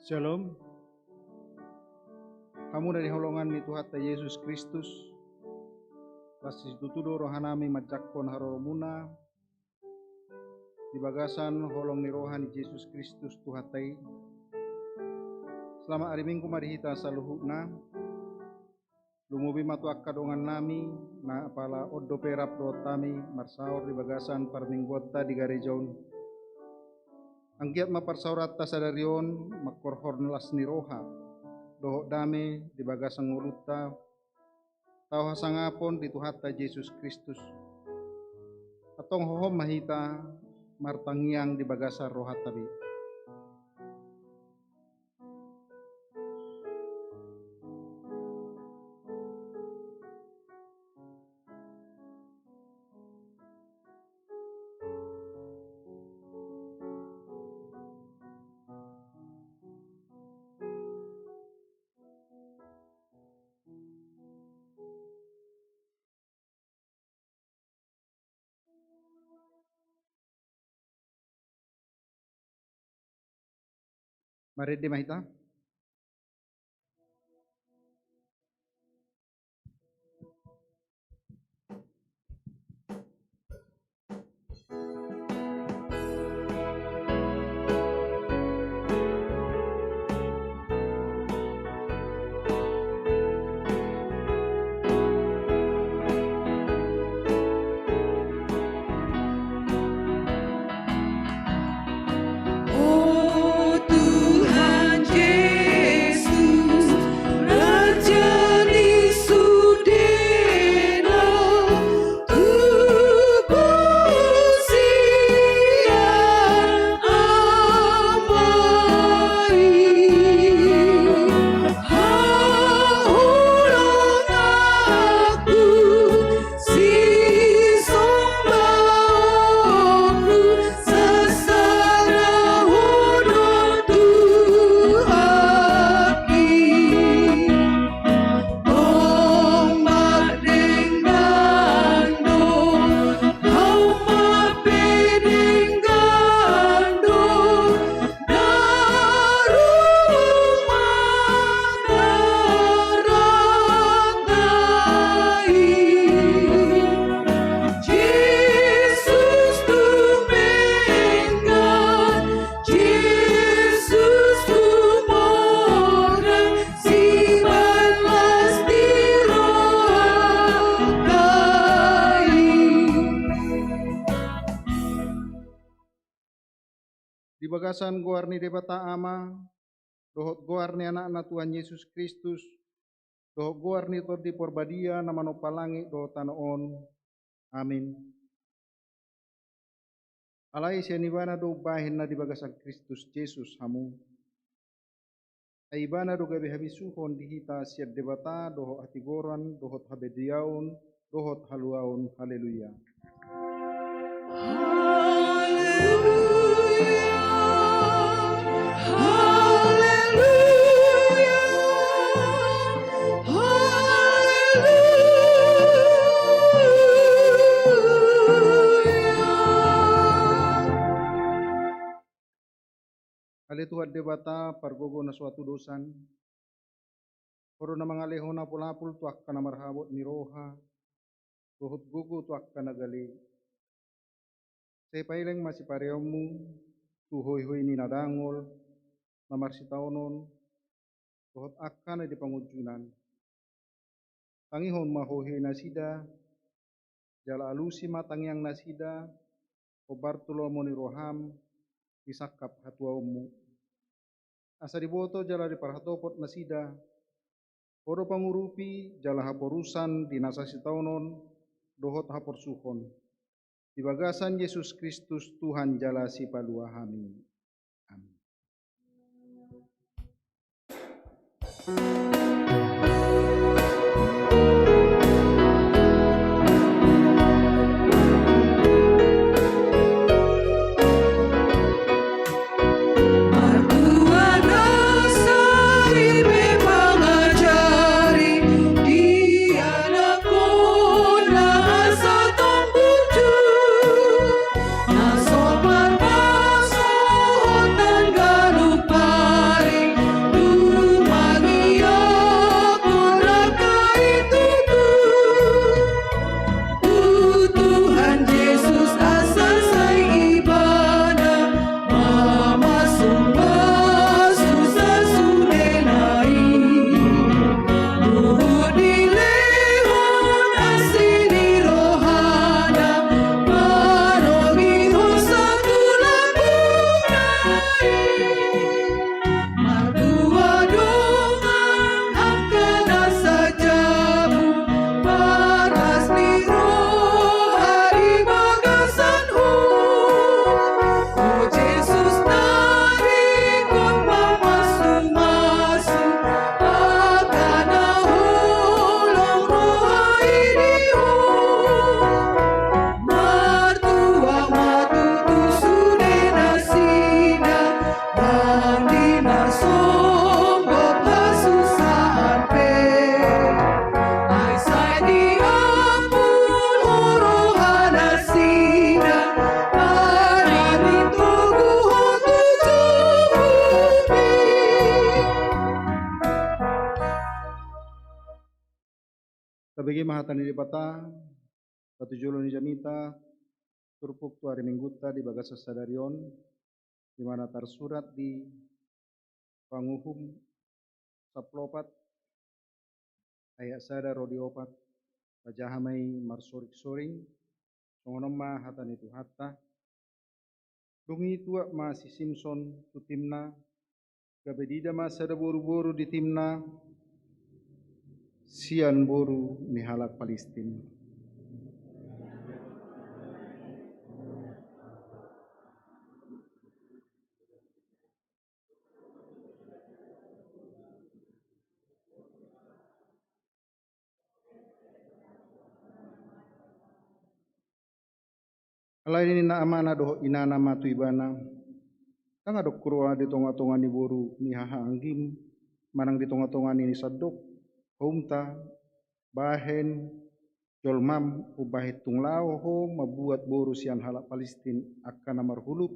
Shalom. Kamu dari holongan ni Tuhan Yesus Kristus. Kasih tutudo rohanami macakkon haroromuna. Di bagasan holong ni rohani Yesus Kristus Tuhan Tai. Selama hari Minggu marihita saluhuna. Lumubi matu akkadongan nami na apala oddo perap rotami marsaur di bagasan parmingguota di garejaun. Anggiat maparsaurat tasadarion makorhorn las ni roha. Dohok dame di bagasang nguluta. Tau hasangapon di Tuhatta Yesus Kristus. Atong hohom mahita martangiang di bagasar roha tabi. Mari di mahita. Di bagasan goarni debata ama, dohot goarni anak-anak Tuhan Yesus Kristus, dohot goarni tordi porbadia nama no palangi dohot tanaon. Amin. Alai sianibana do bahin na di bagasan Kristus Yesus hamu. Aibana do gabi habisuhon dihita siat debata dohot hatigoran, dohot habediaun, dohot haluaun. Haleluya. Ale Tuhan debata pargogo na suatu dosan. Poro na mga leho na pulapul tuak ka na marhabot ni roha. Tuhot gugu tuak ka na gali. Say paileng masipareomu tuhoy-hoy ni nadangol na marsitaunon. Tuhot akka na di pangujunan. Tangihon mahohe nasida. Jala alusi matangyang nasida. O Bartolomo ni roham. Isakap hatuamu. Asa diboto jala di parhatopot nasida. Oro pangurupi jala haporusan di nasasi taunon dohot haporsuhon. Di bagasan Yesus Kristus Tuhan jala si palua hami. Amin. Nasopan pasotan galupari Kabegi mahatani di pata, patujulo ni jamita, turpuk tu hari mingguta di bagasa sadarion, di mana tersurat di panguhum saplopat, ayat sada rodi opat, pajahamai marsorik-soring, songonoma hatani tu hatta, dungi tua ma si Simpson tu timna, gabedida ma sada boru-boru di timna, sian boru ni halak Palestin. Alain ini na amana doh inana matu ibana, tanga dok kurwa di tonga-tonga ni boru ni haha anggim, manang di tonga-tonga ni sadok, homta, bahen, jolmam, ubahit tunglao ho, mabuat boru sian halak Palestin akan amar huluk.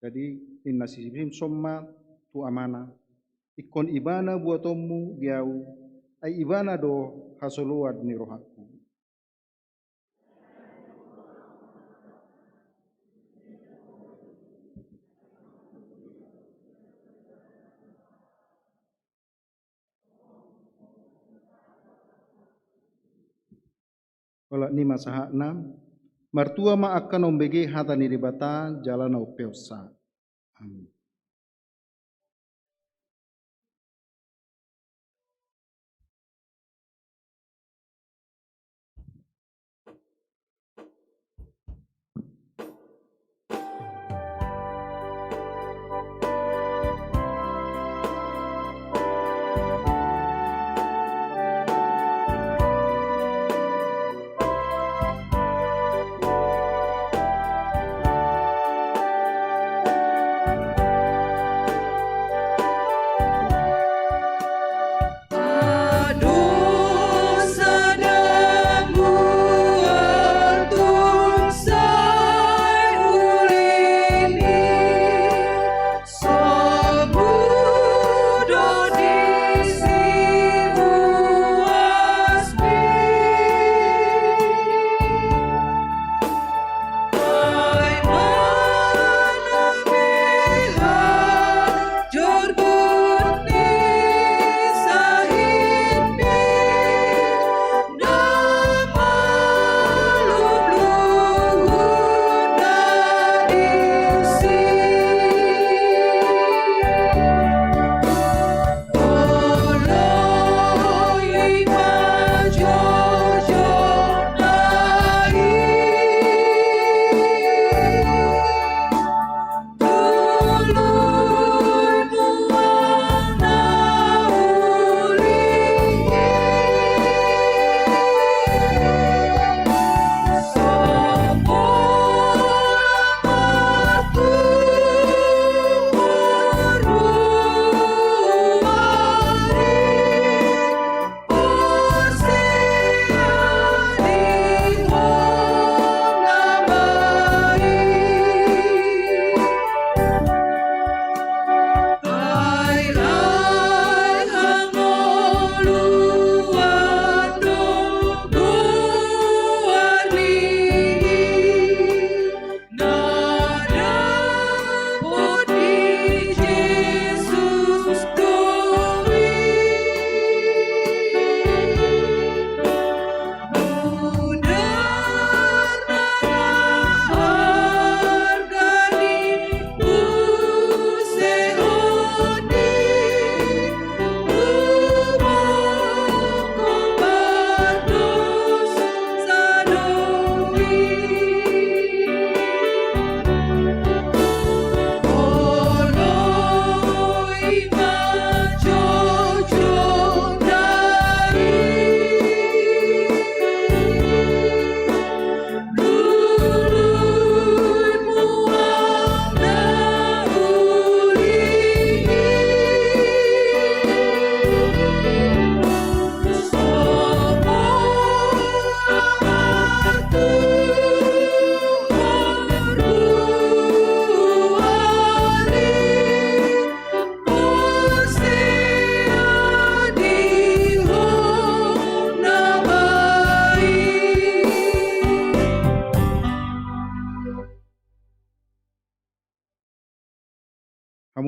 Jadi inna sisibim somma tu amana, ikon ibana buat tomu biau, ay ibana do hasoluad ni rohaku. Wala ni masahakna, martua ma akan ombege hata ni dibata jalan au peosa. Amin.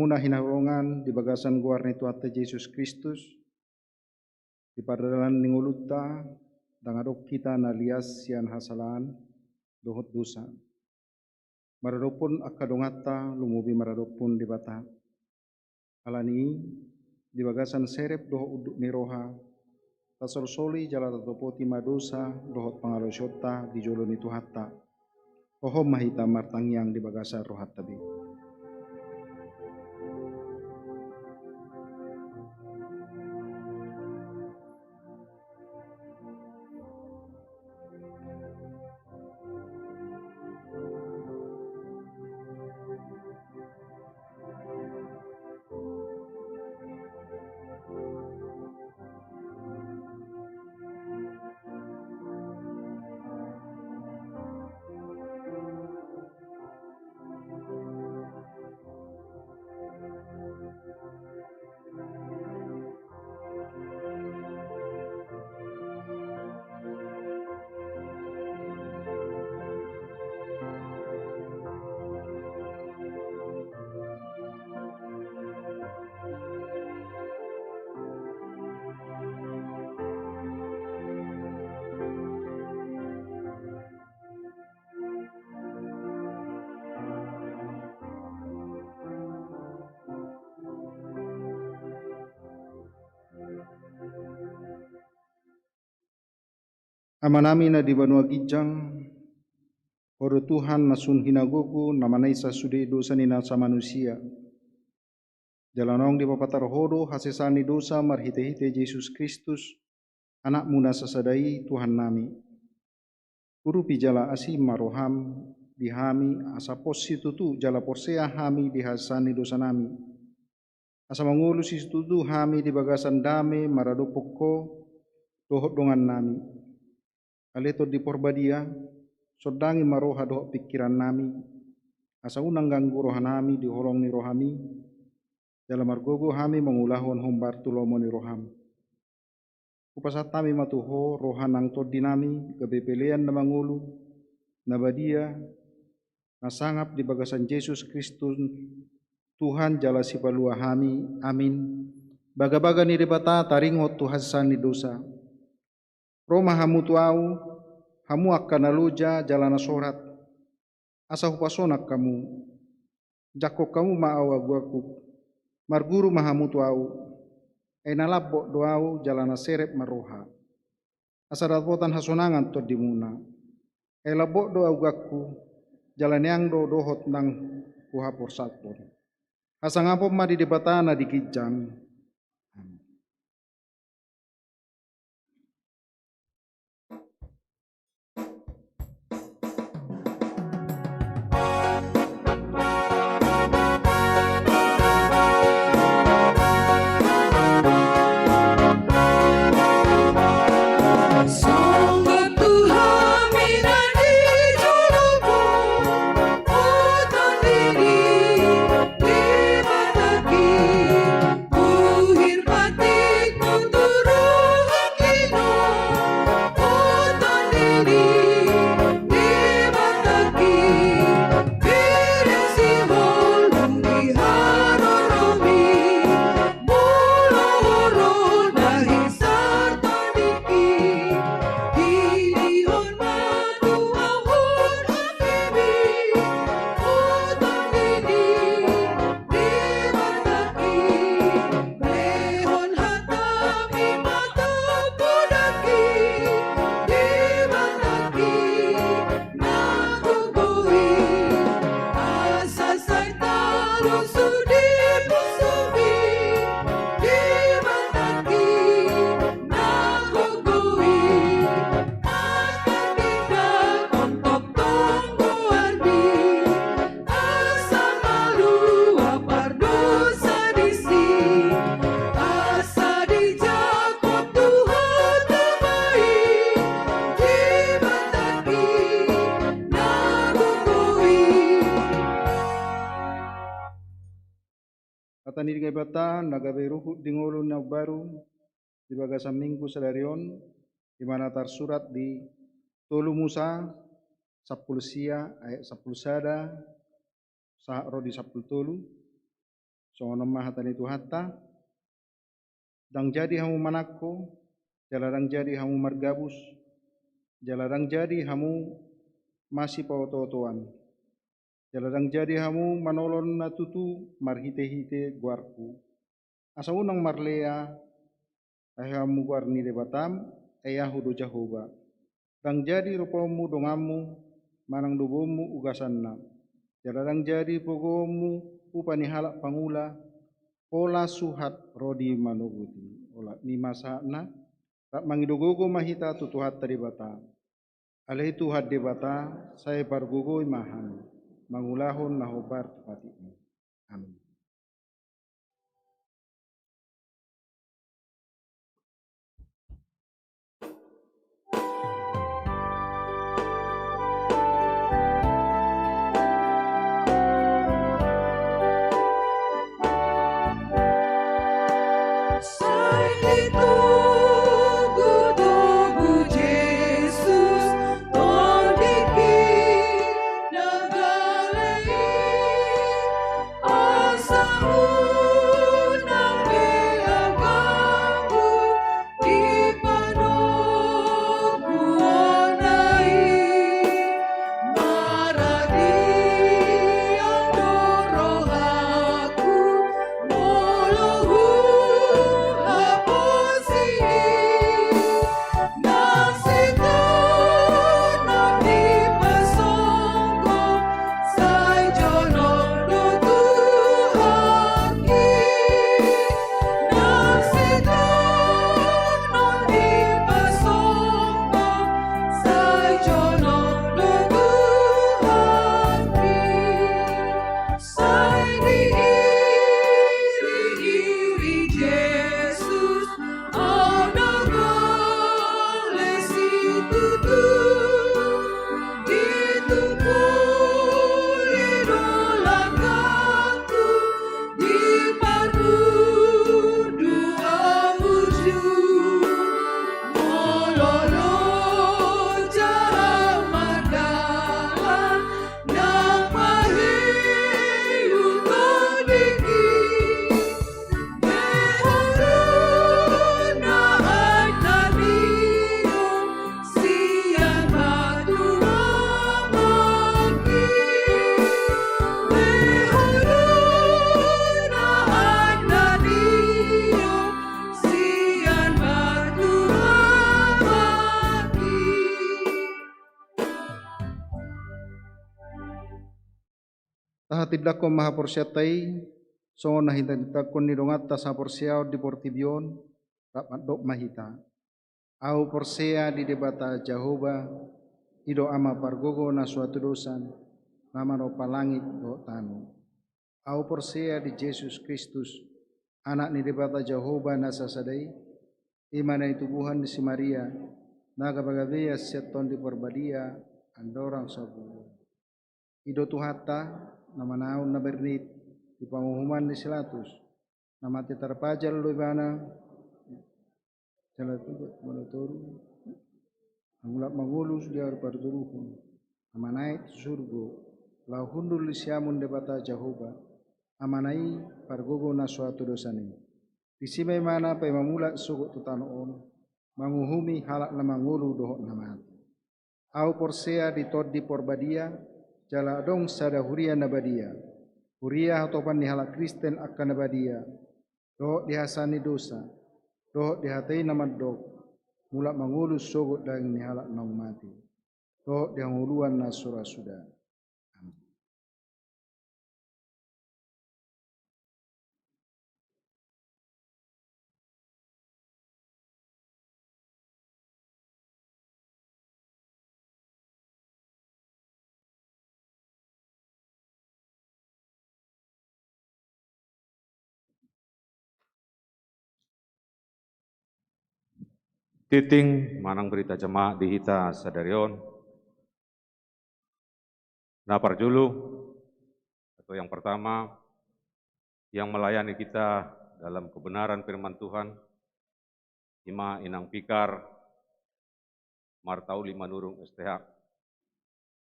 muna hinahulungan di bagasan guarni Tuhan Yesus Kristus, di padalan ninguluta, dangadok kita nalias sian hasalan, dohot dosa. Maradopun akadongata lumubi maradopun di bata. Alani di bagasan serep dohot uduk ni roha, tasorsoli jala tatopoti madosa dohot pangalosyota di jolo ni Tuhatta. Ohom mahita martangyang di bagasan rohat tabi. Amanami na di banua gijang, oro Tuhan nasun hinagogo namanay sa sude dosa ni sa manusia. Jalanong di papatar hodo hasesani dosa marhite-hite Yesus Kristus, anak muna sasadai Tuhan nami. Urupi jala asim maroham dihami asa positutu jala porsea hami dihasani dosa nami. Asa mangulu situtu hami di bagasan dame maradopoko dohot dongan nami. Aleto di porbadia, sodangi maroha doh pikiran nami, asa unang ganggu roha nami di holong ni rohami, dalam argogo hami mengulahon hombar tulomo ni roham. Kupasat kami matuho roha nang todi nami, kebepelean na mangulu, nabadia, nasangap di bagasan Yesus Kristus, Tuhan jala sipalua hami, amin. Baga-baga ni debata taringot Tuhasan ni dosa. Roma hamu tuau, hamu akan naluja jalana sorat. Asa hupasonak kamu, jakok kamu maawa guaku. Marguru mahamu tuau, enalabok doau jalana serep maroha. Asa dapotan hasonangan to dimuna. Elabok doau gaku, jalan yang dohot nang kuhapor satpon. Asa ngapop ma di debatana di kijang. Tani di bata nagabe ruhu dingolo na baru di bagasan minggu sadarion di mana tersurat di Tolu Musa 10 sia ayat 10 sada sahro di 10 tolu Sono mahatani tu hatta, dang jadi hamu manakko, jalarang jadi hamu margabus, jalarang jadi hamu masih pauto-otoan. Jalarang jadi hamu manolon natutu marhite-hite guarku. Asa unang marlea, hamu guarni de batam, hudu Jahoba. Dang jadi rupamu dongamu, manang dubomu ugasanna. Jalarang jadi pogomu, upani halak pangula, ola suhat rodi manuguti. Ola ni masana, tak mangidogogo mahita tutuhat tadi bata. Alai tuhat de bata, saya pargogo imahan. Mangulahon nahobar tepati ini. Amin. Tidakko maha porsiatai, songo nahita ditakon ni dongata sa porsiao di portibion, rapat dok mahita. Au porsia di debata Jahoba, ido ama pargogo na suatu dosan, nama no palangit do tanu. Au porsia di Yesus Kristus, anak ni debata Jahoba na sasadai, imana tubuhan di si Maria, naga bagavea seton di porbadia, andorang sabu. Ido tuhata, nama naun na bernit, di pengumuman di silatus, nama terpajal loibana, jalatu manotoru, angulak mangulus dia parduruhun, nama naik surgo, lau hundul siamun debata Jahoba, amanai pargogo na suatu dosani. Disime mana pe mamulak sugut tutano on, manguhumi halak na mangulu dohok namati. Au porsea di todi porbadia, jala dong sada huria nabadia. Huria hatopan ni halak Kristen akan nabadia. Dohok dihasani dosa. Dohok dihatai namad dok. Mulak mangulus sogot daging ni halak nong mati. Dohok dihanguluan nasura sudah. Amin. Titing manang berita jemaat di hita sadarion. Napar julu atau yang pertama yang melayani kita dalam kebenaran firman Tuhan, Ima Inang Pikar, Martauli Manurung STH.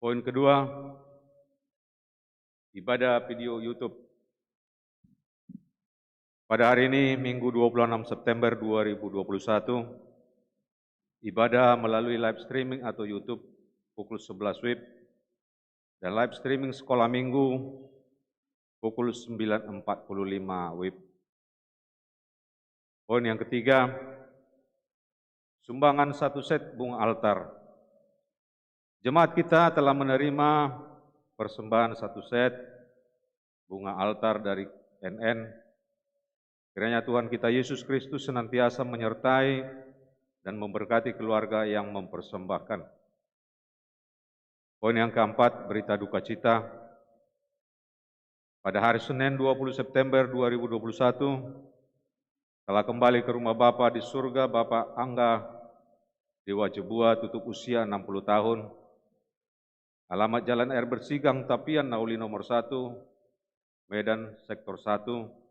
Poin kedua, ibadah video YouTube Pada hari ini, Minggu 26 September 2021, ibadah melalui live streaming atau YouTube pukul 11 WIB dan live streaming sekolah minggu pukul 9.45 WIB. Poin yang ketiga, sumbangan 1 set bunga altar. Jemaat kita telah menerima persembahan 1 set bunga altar dari NN. Kiranya Tuhan kita Yesus Kristus senantiasa menyertai dan memberkati keluarga yang mempersembahkan. Poin yang keempat, berita duka cita. Pada hari Senin 20 September 2021, telah kembali ke rumah Bapa di surga Bapak Angga Dewa Jebua tutup usia 60 tahun. Alamat Jalan Air Bersigang Tapian Nauli nomor 1, Medan Sektor 1,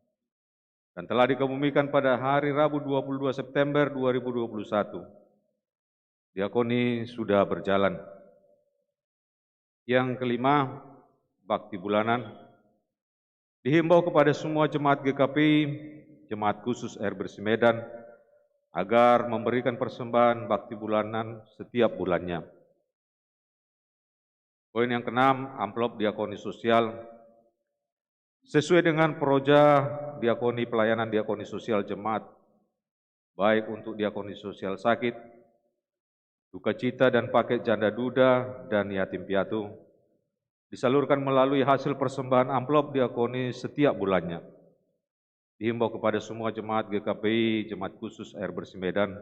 dan telah dikebumikan pada hari Rabu 22 September 2021. Diakoni sudah berjalan. Yang kelima, bakti bulanan. Dihimbau kepada semua jemaat GKPI, jemaat khusus Air Bersih Medan, agar memberikan persembahan bakti bulanan setiap bulannya. Poin yang keenam, amplop diakoni sosial. Sesuai dengan proja diakoni pelayanan diakoni sosial jemaat, baik untuk diakoni sosial sakit, duka cita dan paket janda duda dan yatim piatu, disalurkan melalui hasil persembahan amplop diakoni setiap bulannya. Dihimbau kepada semua jemaat GKPI, jemaat khusus Air Bersih Medan,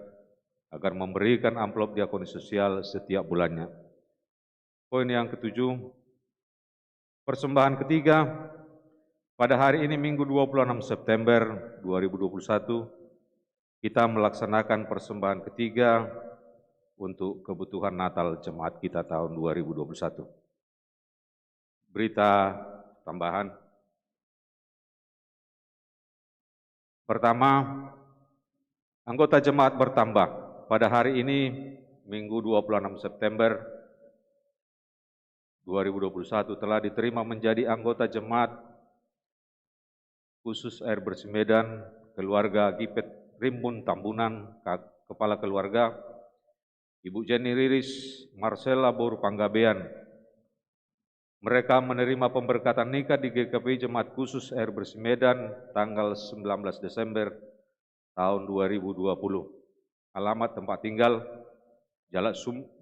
agar memberikan amplop diakoni sosial setiap bulannya. Poin yang ketujuh, persembahan ketiga. Pada hari ini Minggu 26 September 2021, kita melaksanakan persembahan ketiga untuk kebutuhan Natal jemaat kita tahun 2021. Berita tambahan. Pertama, anggota jemaat bertambah. Pada hari ini Minggu 26 September 2021 telah diterima menjadi anggota jemaat khusus Air Bersih Medan, keluarga Gipet Rimbun Tambunan, kepala keluarga, Ibu Jenny Riris Marcella Boru Panggabean. Mereka menerima pemberkatan nikah di GKPI Jemaat Khusus Air Bersih Medan tanggal 19 Desember tahun 2020. Alamat tempat tinggal,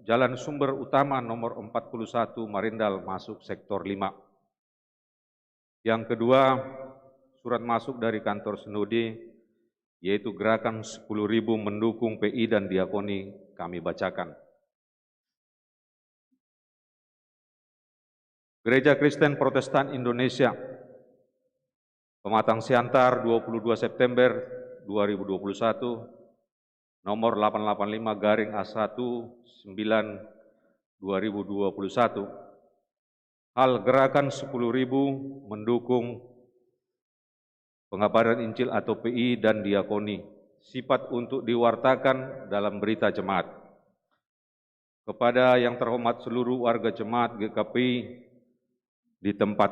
Jalan Sumber Utama nomor 41 Marindal masuk sektor 5. Yang kedua, surat masuk dari kantor Sinode, yaitu gerakan 10.000 mendukung PI dan diakoni, kami bacakan. Gereja Kristen Protestan Indonesia, Pematang Siantar, 22 September 2021, nomor 885-A1-9/2021. Hal gerakan 10.000 mendukung pengabaran Injil atau PI dan diakoni, sifat untuk diwartakan dalam berita jemaat. Kepada yang terhormat seluruh warga jemaat GKPI di tempat.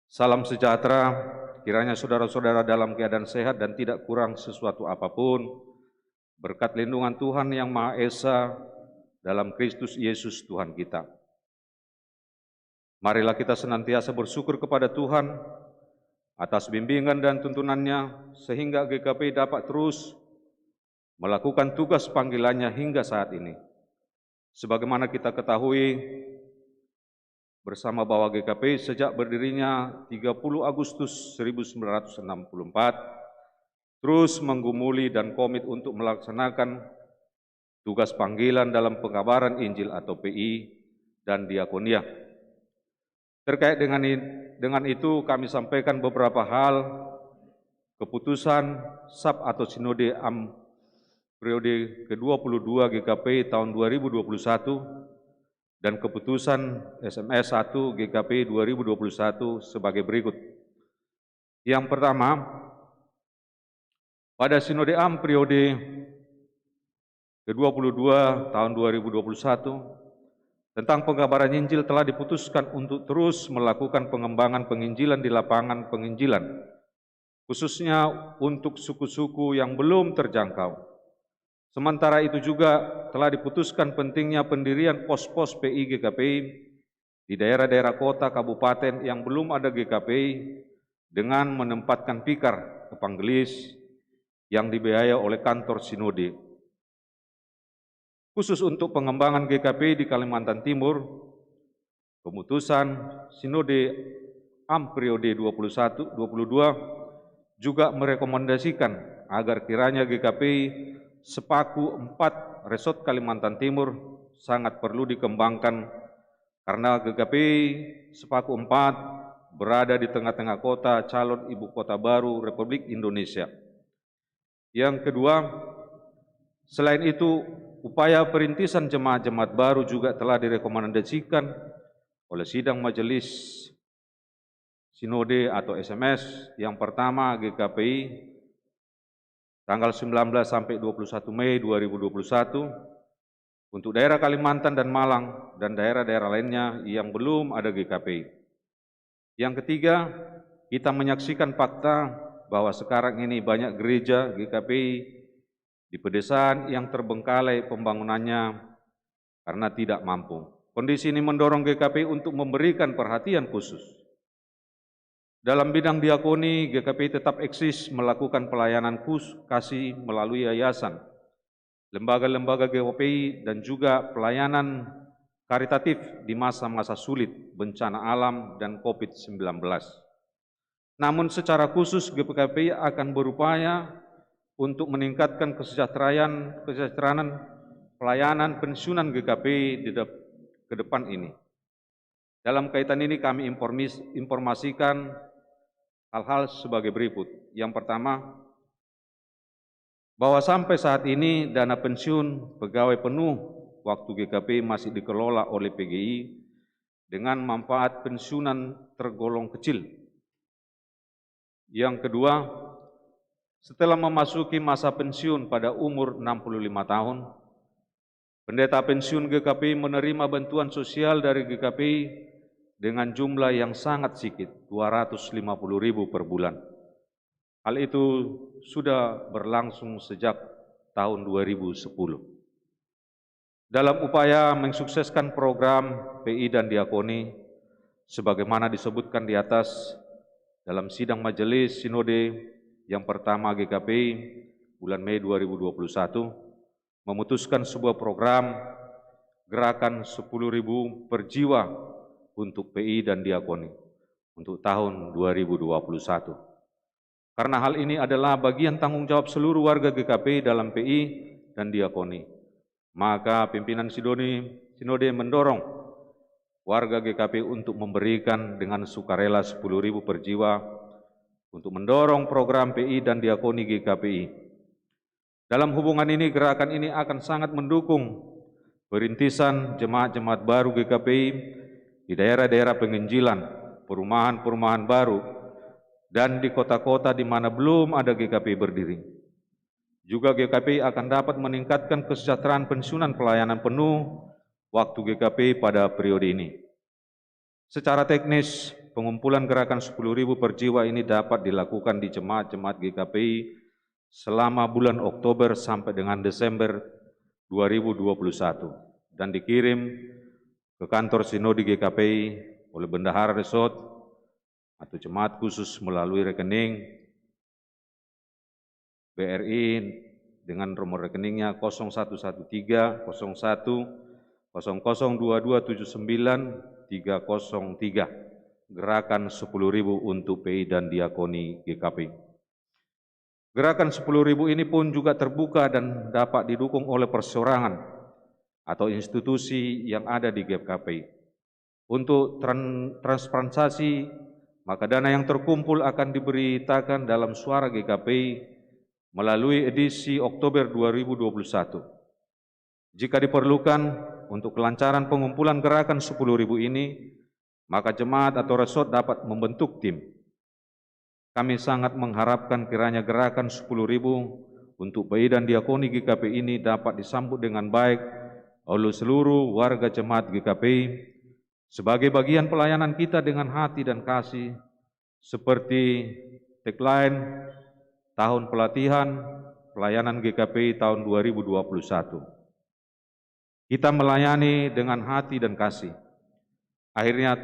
Salam sejahtera, kiranya saudara-saudara dalam keadaan sehat dan tidak kurang sesuatu apapun, berkat lindungan Tuhan yang Maha Esa dalam Kristus Yesus Tuhan kita. Marilah kita senantiasa bersyukur kepada Tuhan atas bimbingan dan tuntunannya, sehingga GKPI dapat terus melakukan tugas panggilannya hingga saat ini. Sebagaimana kita ketahui bersama bahwa GKPI sejak berdirinya 30 Agustus 1964, terus menggumuli dan komit untuk melaksanakan tugas panggilan dalam pengabaran Injil atau PI dan diakonia. Terkait dengan itu kami sampaikan beberapa hal. Keputusan SAP atau Sinode AM periode ke-22 GKPI tahun 2021 dan keputusan SMS 1 GKPI 2021 sebagai berikut. Yang pertama, pada Sinode AM periode ke-22 tahun 2021 tentang pengabaran Injil telah diputuskan untuk terus melakukan pengembangan penginjilan di lapangan penginjilan khususnya untuk suku-suku yang belum terjangkau. Sementara itu juga telah diputuskan pentingnya pendirian pos-pos PI GKPI di daerah-daerah kota kabupaten yang belum ada GKPI dengan menempatkan pikar ke Panggelis yang dibiayai oleh kantor Sinode. Khusus untuk pengembangan GKPI di Kalimantan Timur, keputusan Sinode AM periode 21-22 juga merekomendasikan agar kiranya GKPI Sepaku 4 Resort Kalimantan Timur sangat perlu dikembangkan karena GKPI Sepaku 4 berada di tengah-tengah kota calon ibu kota baru Republik Indonesia. Yang kedua, selain itu, upaya perintisan jemaat-jemaat baru juga telah direkomendasikan oleh Sidang Majelis Sinode atau SMS. Yang pertama, GKPI tanggal 19 sampai 21 Mei 2021 untuk daerah Kalimantan dan Malang dan daerah-daerah lainnya yang belum ada GKPI. Yang ketiga, kita menyaksikan fakta bahwa sekarang ini banyak gereja GKPI di pedesaan yang terbengkalai pembangunannya karena tidak mampu. Kondisi ini mendorong GKPI untuk memberikan perhatian khusus. Dalam bidang diakoni, GKPI tetap eksis melakukan pelayanan kasih melalui yayasan, lembaga-lembaga GKPI, dan juga pelayanan karitatif di masa-masa sulit, bencana alam, dan COVID-19. Namun secara khusus GKPI akan berupaya untuk meningkatkan kesejahteraan pelayanan pensiunan GKPI ke depan ini. Dalam kaitan ini kami informasikan hal-hal sebagai berikut. Yang pertama, bahwa sampai saat ini dana pensiun pegawai penuh waktu GKPI masih dikelola oleh PGI dengan manfaat pensiunan tergolong kecil. Yang kedua, setelah memasuki masa pensiun pada umur 65 tahun, pendeta pensiun GKPI menerima bantuan sosial dari GKPI dengan jumlah yang sangat sedikit, 250.000 per bulan. Hal itu sudah berlangsung sejak tahun 2010. Dalam upaya mensukseskan program PI dan diakoni, sebagaimana disebutkan di atas dalam sidang majelis sinode yang pertama GKPI bulan Mei 2021, memutuskan sebuah program gerakan 10.000 per jiwa untuk PI dan diakoni untuk tahun 2021. Karena hal ini adalah bagian tanggung jawab seluruh warga GKPI dalam PI dan diakoni, maka pimpinan Sinode mendorong warga GKPI untuk memberikan dengan sukarela 10.000 per jiwa untuk mendorong program PI dan diakoni GKPI. Dalam hubungan ini, gerakan ini akan sangat mendukung perintisan jemaat-jemaat baru GKPI di daerah-daerah penginjilan, perumahan-perumahan baru, dan di kota-kota di mana belum ada GKPI berdiri. Juga GKPI akan dapat meningkatkan kesejahteraan pensiunan pelayanan penuh waktu GKPI pada periode ini. Secara teknis, pengumpulan gerakan 10.000 per jiwa ini dapat dilakukan di jemaat-jemaat GKPI selama bulan Oktober sampai dengan Desember 2021 dan dikirim ke kantor Sinode GKPI oleh Bendahara Resort atau jemaat khusus melalui rekening BRI dengan nomor rekeningnya 0113 01 002279 303 gerakan 10.000 untuk PI dan diakoni GKPI. Gerakan 10.000 ini pun juga terbuka dan dapat didukung oleh perseorangan atau institusi yang ada di GKPI. Untuk transparansi, maka dana yang terkumpul akan diberitakan dalam suara GKPI melalui edisi Oktober 2021. Jika diperlukan untuk kelancaran pengumpulan gerakan 10.000 ini, maka jemaat atau resort dapat membentuk tim. Kami sangat mengharapkan kiranya gerakan 10.000 untuk PI dan diakoni GKPI ini dapat disambut dengan baik oleh seluruh warga jemaat GKPI sebagai bagian pelayanan kita dengan hati dan kasih, seperti tagline Tahun Pelatihan Pelayanan GKPI tahun 2021. Kita melayani dengan hati dan kasih. Akhirnya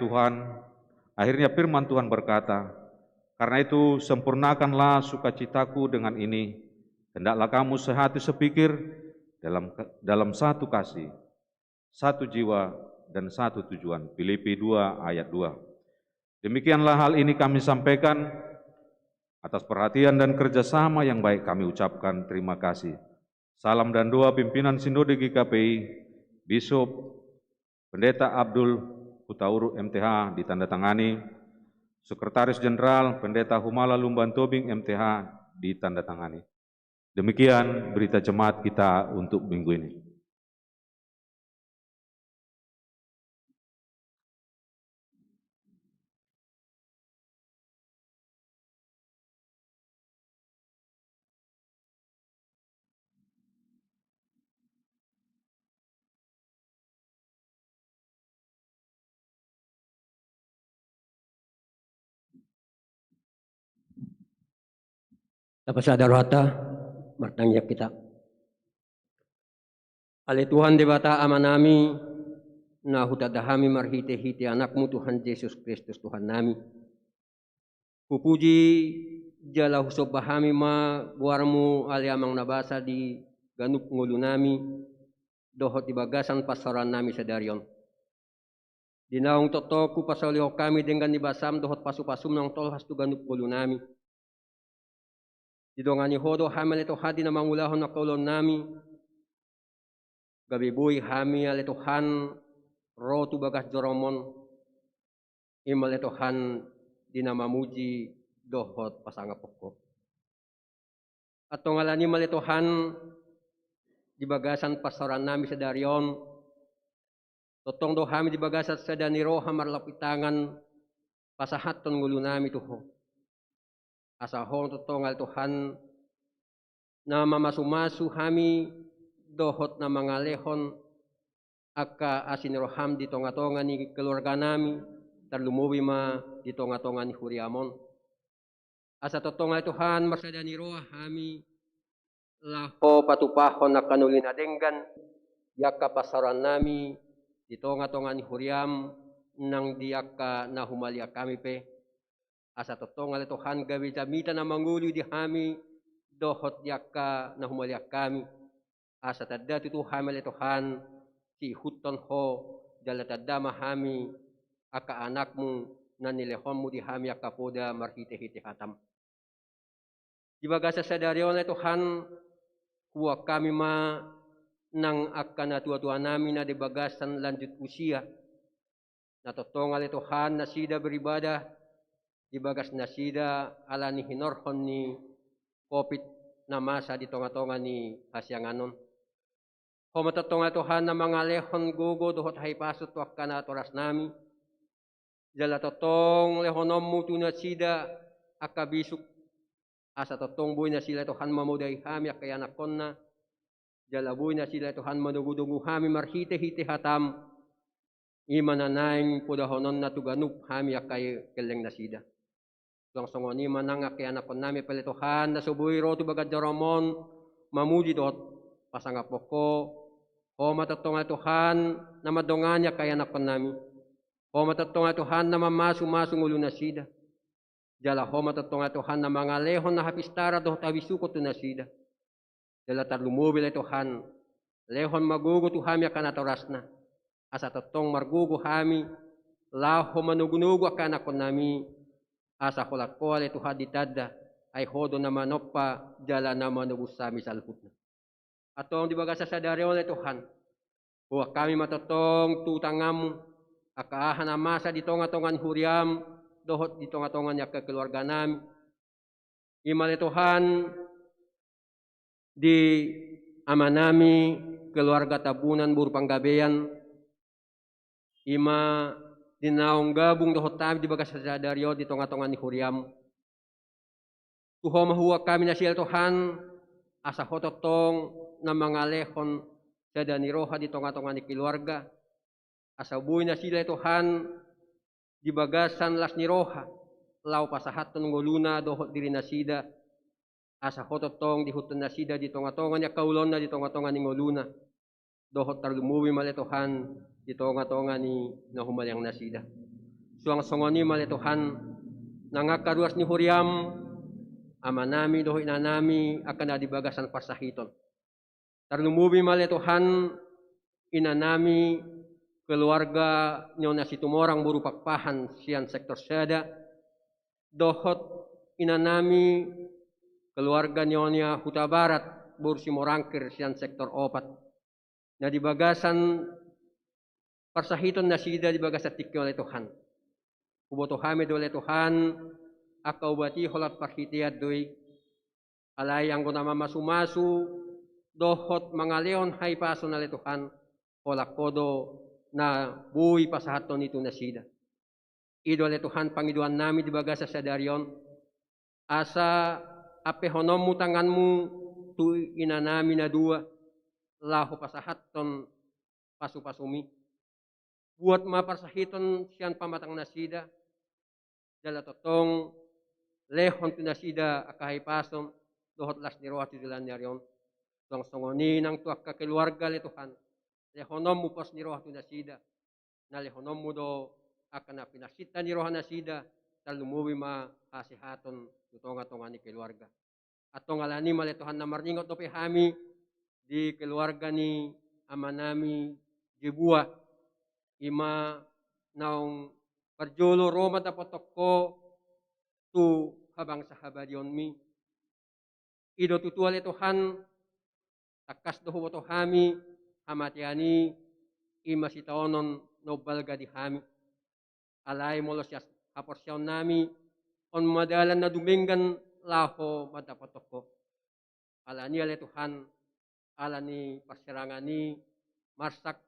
firman Tuhan berkata, karena itu sempurnakanlah sukacitaku dengan ini, hendaklah kamu sehati sepikir dalam satu kasih, satu jiwa, dan satu tujuan. Filipi 2 ayat 2. Demikianlah hal ini kami sampaikan. Atas perhatian dan kerjasama yang baik kami ucapkan terima kasih. Salam dan doa pimpinan Sinode GKPI, Bishop Pendeta Abdul Hutauru MTH ditandatangani, Sekretaris Jenderal Pendeta Humala Lumban Tobing MTH ditandatangani. Demikian berita jemaat kita untuk minggu ini. Dapat sadar hata, bertanya kita. Ale Tuhan di bata amanami, na hutadahami marhite-hite anakmu Tuhan Yesus Kristus Tuhan nami. Pupuji jala husob bahami ma guarmu ali amang nabasa di ganup ngulu nami, dohot di bagasan pasaran nami sedarion. Dinaong totoku pasalio kami dengan dibasam dohot pasu-pasum nang tolhas tu ganup ngulu nami. Didongani hodo hamil ito hadi na mangulahon na kaulon nami. Gabibuy hami alitohan rotu bagas joromon. Imal itohan dinamamuji dohot pasangapoko. At ngalani malitohan di bagasan pasaran nami sa darion. Totong do hami di bagasan sa daniro hamarlapitangan pasahaton ngulo nami tuho. Asahon totongal Tuhan na mamasumasu hami dohot na mga lehon aka asinroham di tonga-tonga ni keluarga nami tarlumuwi ma di tonga-tonga ni huriamon. Asa totongal Tuhan marsada ni roa hami laho patupahon na kanulina denggan yaka pasaran nami di tonga-tonga ni huriam nang diaka na humalia kami pe. Asa totongal Tuhan gawi jamita na manguli di hami dohot yaka na humaliak kami. Asa tadda tu hamil Tuhan si huton ho jala tadda mahami aka anakmu na nilehonmu di hami aka poda marhite-hite hatam. Di bagasa sa darion Tuhan huwag kami ma nang aka na tua-tua namin na di bagasan lanjut usia. Natotongal Tuhan na sida beribadah di bagas nasida ala ni hinorhon ni COVID na masa di tonga-tonga ni hasyanganon. Homatatonga Tuhan na mga lehon gugo dohot haipasot wakka na toras nami. Jala totong lehonom mutu na sida akabisuk. Asa totong buhay na sila Tuhan mamuday hami akayanakon na. Jala buhay na sila Tuhan manugudugu hami marhite-hite hatam. Imananaing pudahonon na tuganup hami akay keleng na sida. Langsung ni manang anak nami pelituhan na subuhi rotu bagad jaromon mamuji dot pasangapoko o matatonga Tuhan na madonganya kaya anak nami o matatonga Tuhan na mamasu-masu ngulo na sida jala ho matatonga Tuhan na mga lehon na hapistara dot awisukot na sida jala tarlumubil Tuhan lehon magugo tu hami akan atoras na asa totong margugo hami laho manugunugo akan anak nami asa kulat kual itu haditadda ay hodo na manoppa jala na manubus sami salhut na. Atong di bagasa sa darion Tuhan, huwag kami matotong tutangam akaahan na masa di tonga-tongan huriam dohot di tonga-tongan yak keluarga nami. Imal Tuhan di ama nami keluarga tabunan burpanggabean ima dinaong gabung dohot tabi di bagas sa dario di tonga-tonga ni huriam. Tuho mahuwag kami na sila Tuhan asa hototong na mga lehon sa daniroha di tonga-tonga ni keluarga. Asa buhay na sila Tuhan di bagasan las ni roha. lau pasahaton ngoluna dohot diri nasida asa hototong di hutun nasida di tonga-tonga niya kaulon na di tonga-tonga ni ngoluna dohot tarlumuwi maletohan di tonga-tonga ni nahumalyang nasida suang songoni maletohan nangakaruas ni huriam amanami doho inanami akan adibagasan pasahiton tarlumuwi maletohan inanami keluarga nyonya situmorang buru pakpahan sian sektor sada dohot inanami keluarga nyonya Huta Barat buru simorangkir sian sektor opat na di bagasan parsahiton nasida di bagasan tikyo oleh Tuhan kuboto hamid oleh Tuhan akau bati holat parhitiat doi alay ang kunama masu-masu dohot mangaleon hay pason oleh Tuhan holak kodo na buhi pasahaton itu nasida ido oleh Tuhan pangiduan nami di bagasa sadarion asa apehonommu tanganmu tu inanami na dua lahu pasahaton pasu-pasumi buat maparsahiton sian pamatang nasida dala totong lehon tu nasida akahay pasom dohot las niroa tujulan nyarion tong songoni nang tuak ka keluarga le Tuhan lehonom mu pos niroa tu nasida na lehonom mu do akan na pinasita niroha nasida talumuwi ma hasihaton tutonga-tonga ni keluarga atong alani male Tuhan na marningot do pehami di keluarga ni amanami jebua ima naong parjolo Roma tapotoko tu habang sahabadion mi ido tutua le Tuhan takas do huboto hami hamatiani ima sitaonon nobalga di hami alay molos yas haporsyaon nami on madalan na duminggan laho matapotoko alani ale Tuhan alani pasyarangani marsak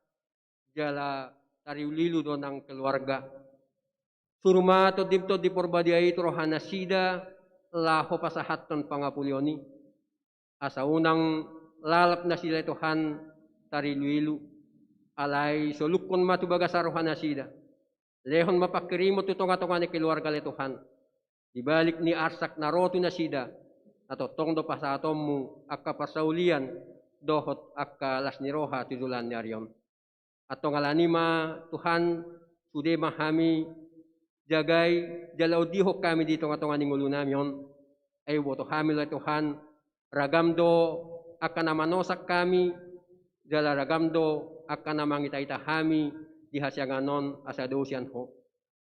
jala tariulilu do ng keluarga surma to dipto di porbadiay rohana sida laho pasahaton pangapulioni asa unang lalap na sila Tuhan tariluilu alay solukon matubaga sa rohana sida lehon mapakirimo tutonga-tonga ni keluarga le Tuhan dibalik ni arsak na roto na sida atau tong do pasatommu akka pasaulian dohot akka las niroha tujulan nyarion atau ngalanima Tuhan sude mahami jagay jalaw dihok kami dito nga ni ngulo namion ay woto hamil ay Tuhan ragamdo akan namanosak kami jala ragamdo akan namangita-ita hami dihasyanganon asa dosian ho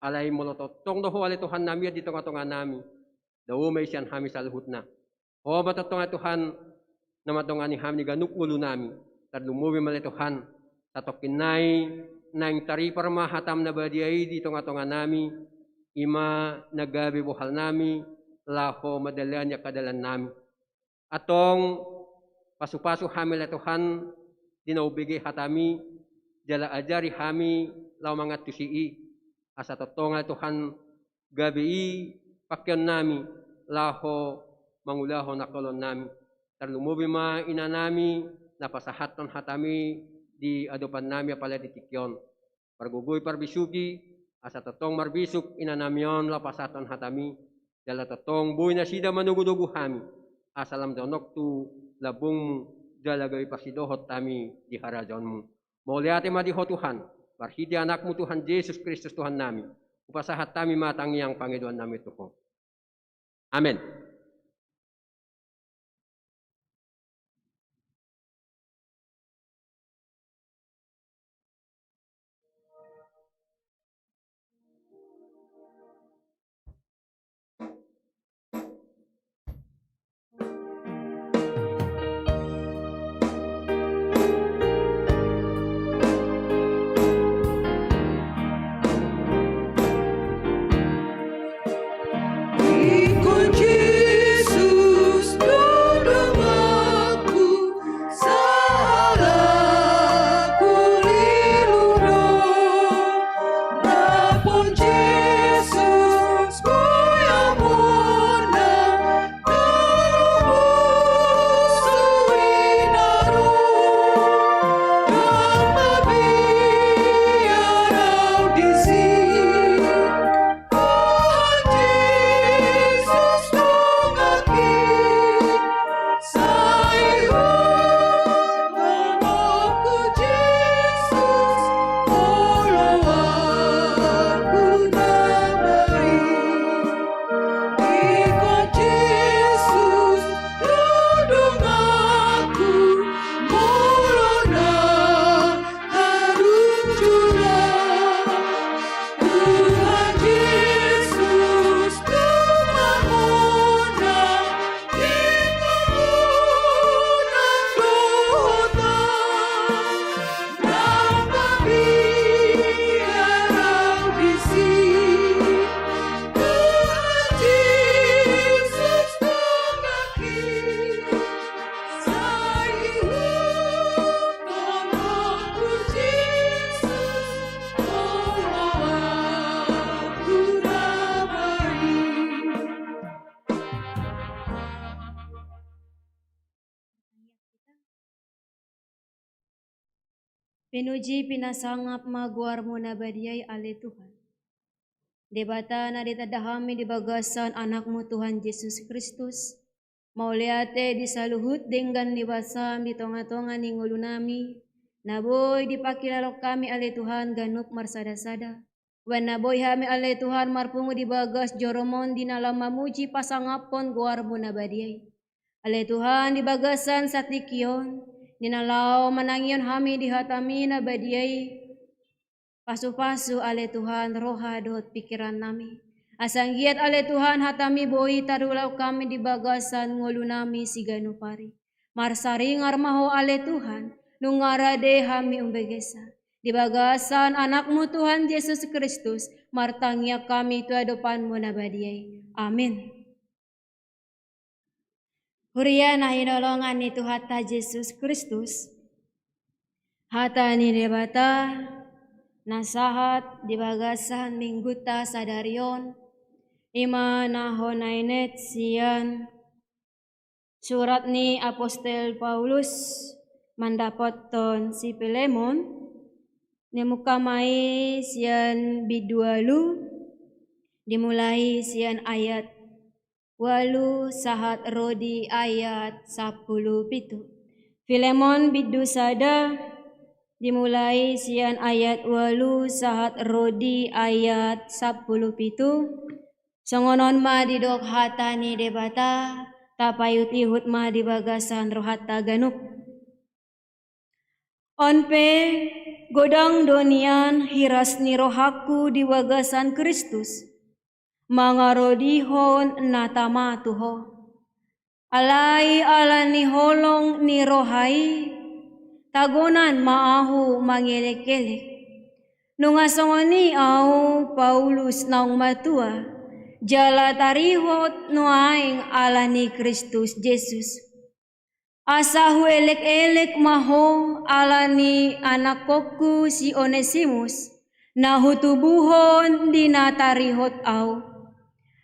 alay molotot tong do ho ale Tuhan nami dito nga nami daw may siyan hami sa luhut na ho matotong Tuhan na matongani hami ganuk ngulo nami tad lumuwi mali Tuhan tatokinay nang taripar mahatam na badiay dito nga nami ima nagabi buhal nami laho madalan niya kadalan nami atong pasu-pasu hamil na Tuhan dinaubigi hatami jala ajari hami law mga tusii asa totoo nga Tuhan gabi pakyan nami laho mangulaho na kolon nami tarlumubi ma ina nami napasahaton hatami di adopan nami apala di tikyon pargugoy parbisugi asa totong marbisuk ina namion lapasaton hatami jala totong buhay na sida manugudugu hami asalam donok tu labung jala gawi pasidohot tami di harajon mu mauliate madiho Tuhan barhidi anakmu Tuhan Yesus Kristus Tuhan nami upasahat tami matangiang Panginoon nami Tuhan amen. Dikunci Pinuji pinasangap maguarmu na badiay ale Tuhan. Debata na ditadahami di bagasan anakmu Tuhan Yesus Kristus. Mauliate di saluhut dengan dibasam di tonga-tonga ni ngulu nami. Naboy dipakilalok kami ale Tuhan ganup marsada-sada. Wan naboy hami ale Tuhan marpungu di bagas joromon di nalam mamuji pasangapon guarmu na badiay. Ale Tuhan di bagasan satikion. Ninalaw manangion hami dihatami na badiay. Pasu-pasu ale Tuhan roha dot pikiran nami. Asanggiat ale Tuhan hatami boi tarulaw kami di bagasan ngulu nami si ganupari. Marsaring armaho ale Tuhan nungarade hami umbegesa. Di bagasan anakmu Tuhan Yesus Kristus martangya kami tu adopanmu na badiay. Amin. Huria na hinolongan ni Tuhan Yesus Kristus. Hata ni debata nasahat di bagasan mingguta sadarion. Ima nahonainet sian surat ni Apostel Paulus mandapoton si Pilemon. Nemukamai sian bidualu dimulai sian ayat 8 sahat rodi ayat 10 pitu. Filemon bidu sada dimulai sian ayat 8 sahat rodi ayat 10 pitu. Songonon ma didok hatani debata tapayut-ihut ma di bagasan rohata ganup. Onpe godang donian hiras ni rohaku di bagasan Kristus. Mangarodihon natama tuho. Alai alani holong ni rohai. Tagonan maahu mangelek-elek. Nungasongoni au Paulus naung matua. Jala tarihot nuaing alani Kristus Yesus. Asahu elek-elek maho alani anak kokku si Onesimus. Nahutubuhon dinatarihot au.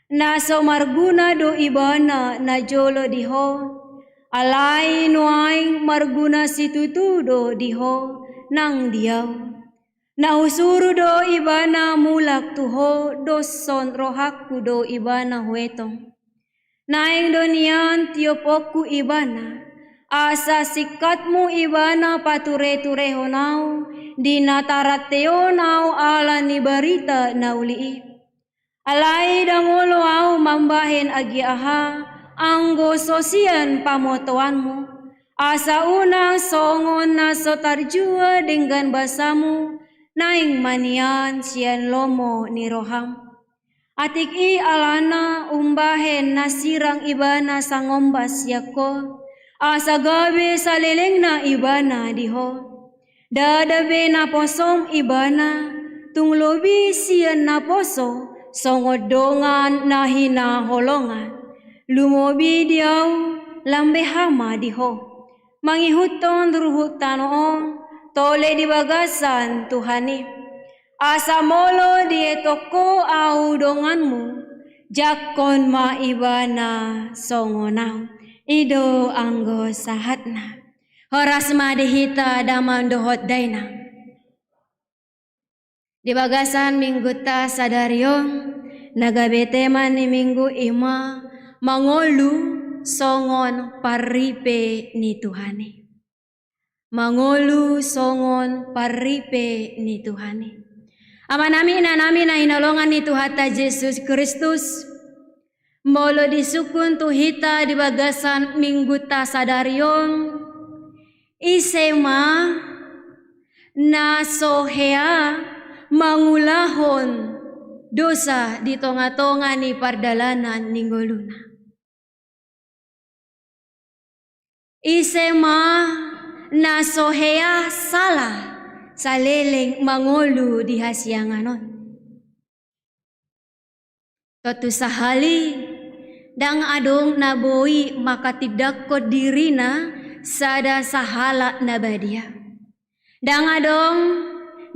Naso marguna do ibana na jolo diho. Alai nuaing marguna situtudo diho nang diaw. Nausuru do ibana mulak tuho doson rohaku do ibana huetong. Naing donian tiopoku ibana. Asa sikatmu ibana pature-tureho nau. Dinatarateo nau ala ni barita naulii. Alai dangolo au mambahen agi aha. Anggo sosian pamotoanmu. Asa unang songon na sotarjua dengan basamu. Naing manian sian lomo ni roham. Atik i alana umbahen nasirang ibana sangombas yako. Asa gabe saleleng na ibana diho. Dadabe na posom ibana. Tunglobi sian na poso. Songodongan na hinaholongan. Lumobi diaw lambe hama diho. Mangihuton ruhut tanoong. Tole di bagasan Tuhani. Asa molo dietoko au donganmu. Jakon ma ibana songonau. Ido anggo sahatna. Horas ma dihita daman dohot daina. Di bagasan minggu ta sadarion. Nagabete man ni minggu ima. Mangolu songon paripe ni Tuhani. Mangolu songon paripe ni Tuhani. Ama nami na hinolongan ni Tuhata Yesus Kristus. Molo disukun tuhita di bagasan minggu ta sadarion. Isema na sohea mangulahon dosa di tonga-tonga ni pardalanan ninggoluna. Isema na sohea salah saleleng mangolu di hasianganon. Totu sahali dang adong naboi makatidak ko dirina sada sahala nabadia. Dang adong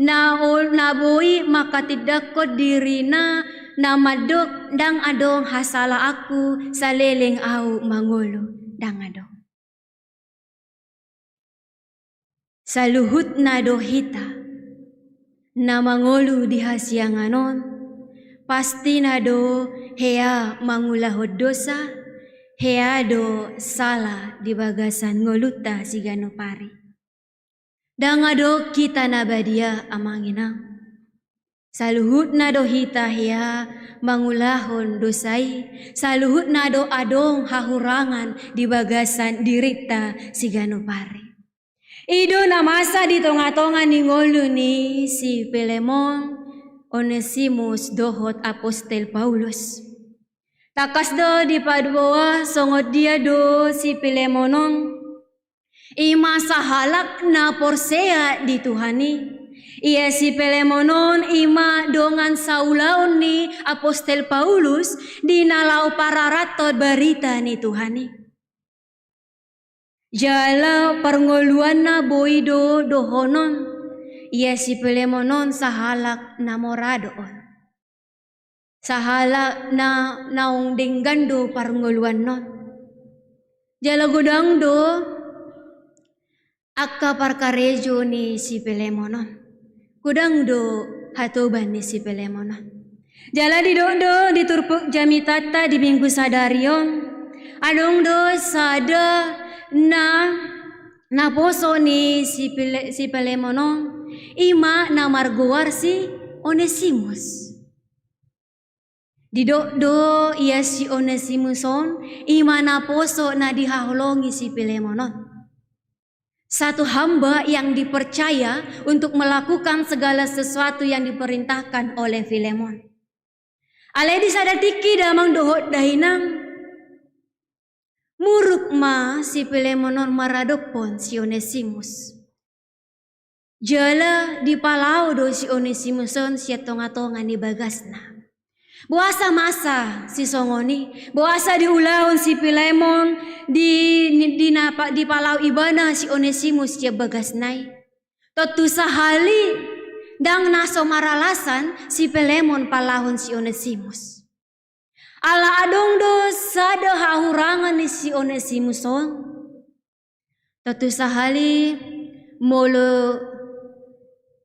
naboi makatidak ko dirina namadok dang adong hasala aku saleleng au mangolu dang adong. saluhut na dohita na mangolu di hasianganon, pasti na do hea mangulahod dosa, hea do salah di bagasan ngoluta si ganopari. Dangado kita na badia amanginang. Saluhut na do hita hea mangulahon dosai, saluhut na do adong hahurangan di bagasan dirita si ganopari. Ido na masa di tonga-tonga ni ngolu ni si Filemon Onesimus dohot apostel Paulus. Takas do di padua songot dia do si Filemonon ima sahalak na porsea di Tuhani. Ia si Filemonon ima dongan saulaon ni apostel Paulus di nalau pararatot berita ni Tuhani. Jala perngoluan na boido dohonon, ia si Filemonon sahalak na moradoon. Sahalak na naung denggando perngoluan non. Jala godang do akka parkarejo ni si Filemonon. Godang do hatoban ni si Filemonon. Jala di do diturpuk jami tata di minggu sadarion. Adong do sada na poso ni si Filemonon ima na marguar si Onesimus. Di do ia si Onesimuson ima na poso na dihaholongi si Filemonon. Satu hamba yang dipercaya untuk melakukan segala sesuatu yang diperintahkan oleh Filemon. Ale disadatiki damang dohot dahinang. Muruk ma si Filemonon maradopon si Onesimus. Jala di palau do si Onesimuson si tonga-tonga ni bagasna. Buasa masa si songoni, buasa diulahon si Filemon di palau ibana si Onesimus ya bagasnai. Totu sahali dang naso maralasan si Filemon palahon si Onesimus. Ala adong do sada hahurangan ni si Onesimuson. Totu sahali molo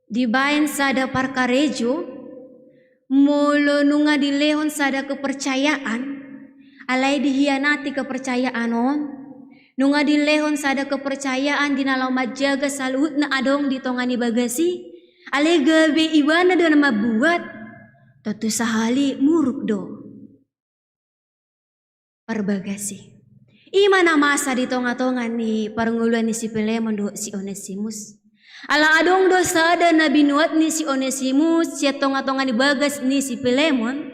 dibain sada parkarejo. Molo nunga dilehon sada kepercayaan, alai dihianati kepercayaan on. Nunga dilehon sada kepercayaan dinalau majaga saluhut na adong ditongani bagasi, alai gabe ibana do nama buat, totu sahali muruk do perbagasi. Imana masa di tonga-tonga ni parnguluan ni si Filemon do si Onesimus. Ala adong dosa dan nabi nuat ni si Onesimus siya tonga-tonga ni bagas ni si Filemon.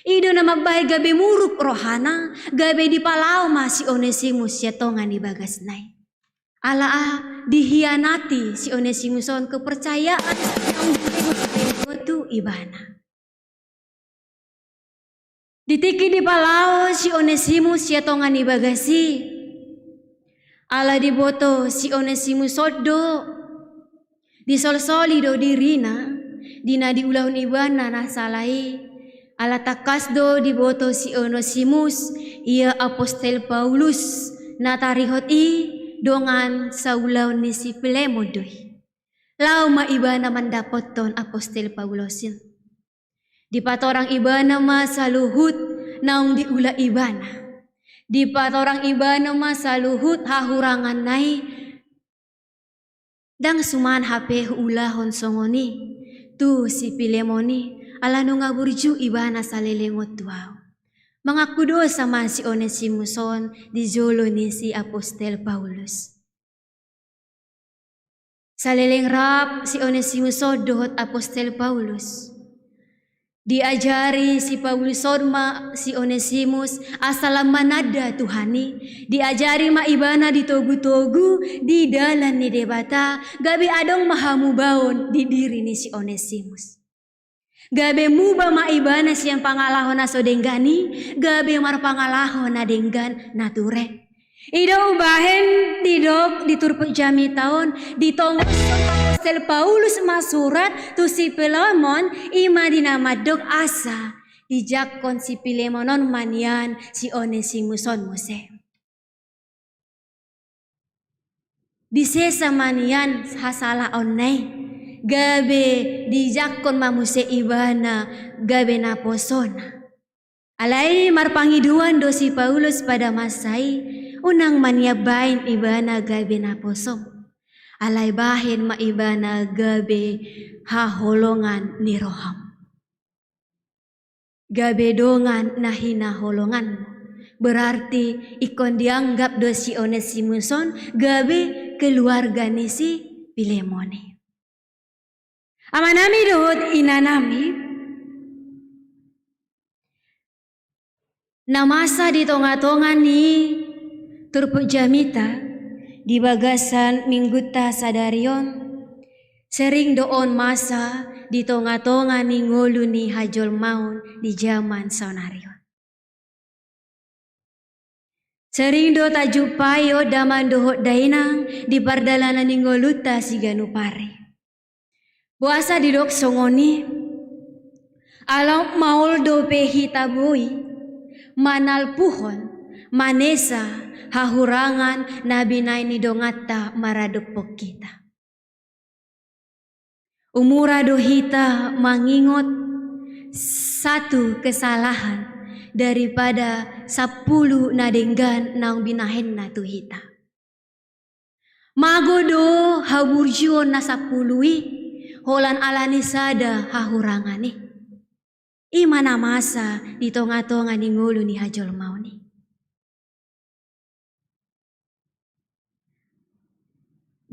Ido na magbahay gabi muruk rohana, gabi di palau ma si Onesimus siya tonga ni bagas nai. Ala dihianati si Onesimuson kepercayaan ang itu ibana. Ditiki di palau si Onesimus siya tonga ni bagasi. Ala diboto si Onesimus sodo. Di sol-soli do dirina, dina diulahun ibana na salai, ala takas do diboto si Onesimus, ia apostel Paulus, na tarihot dongan sa ulahun ni si Filemon doy. Lau ma ibana mandapot ton apostel Paulosin. Di patorang ibana ma saluhut naung diula ibana. Di patorang ibana ma saluhut hahurangan nai, dang suman hape ulahon songoni tu si Filemoni ala no ngaburju ibana salelengot tuaw. Mengaku do sama si Onesimuson di jolo ni si apostel Paulus. Saleleng rap si Onesimuson dohot apostel Paulus. Diajari si Paulus ma si Onesimus asalam manada Tuhani. Diajari ma ibana di togu-togu di dalan ni debata. Gabi adong mahamu baon di diri ni si Onesimus. Gabi muba ma ibana siyang pangalahon na so denggani. Gabi mar pangalahon na denggan na ture. Ido ubahen didok diturpuk jami taon ditongos apostel Paulus masurat tu si Filemon ima dinamadok asa dijakon si Filemonon manian si Onesimuson mose. Disesa manian hasala onai. Gabe dijakon mamuse ibana gabe naposona. Alai marpangiduan dosi Paulus pada masai unang maniabain ibana gabe naposom. Alai bahin ma ibana gabe haholongan ni roham. Gabe dongan nahina holongan. Berarti ikon dianggap dosi Onesimuson gabe keluarga nisi Pilemone. Amanami dohot inanami namasa di tonga-tonga ni turpuk jamita di bagasan mingguta sadarion sering doon masa di tonga-tonga ni ngolu ni hajol maun di zaman sonarion. Sering do tajupayo daman dohot dainang di pardalanan ni ngoluta si ganupare. Buasa di dok songoni alam maul do pehi tabui manal puhon manesa hahurangan nabi naini dongata maradupok kita. Umura dohita mengingot satu kesalahan daripada 10 nadenggan nang binahen na tuhita. Magodo haburjuon na 10 holan alani sada hahurangani. Imana masa di tonga-tonga ni ngulu ni hajol mauni.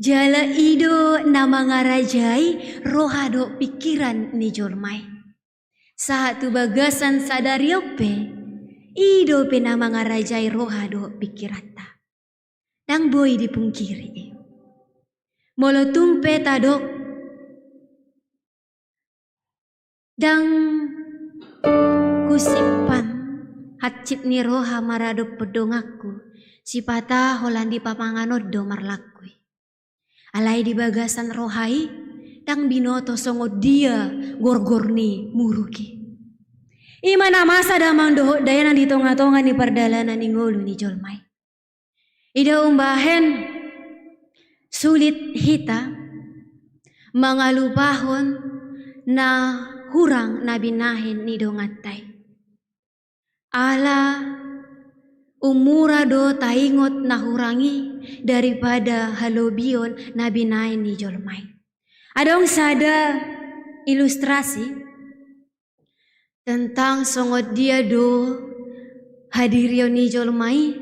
Jala ido na mangarajai rohado pikiran ni jolmai. Saat tu bagasan sadariope ido pe na mangarajai rohado pikirata. Dang boy dipungkiri. Molotumpe tadok dang kusipan hatcip ni roha marado pedongaku si patah holandi pamanganod do marlakui. Alai di bagasan rohai dang binoto songo dia gorgorni muruki. Imana masa damang dohok dayanan di tonga-tonga ni perdalanan ni ngolu ni jolmai. Ida umbahen sulit hita mangalupahon na hurang nabinahin ni dongatay. Ala umura do taingot na hurangi daripada halobion nabinahin ni jolmai. Adong sada ilustrasi tentang songot dia do hadirion ni jolmai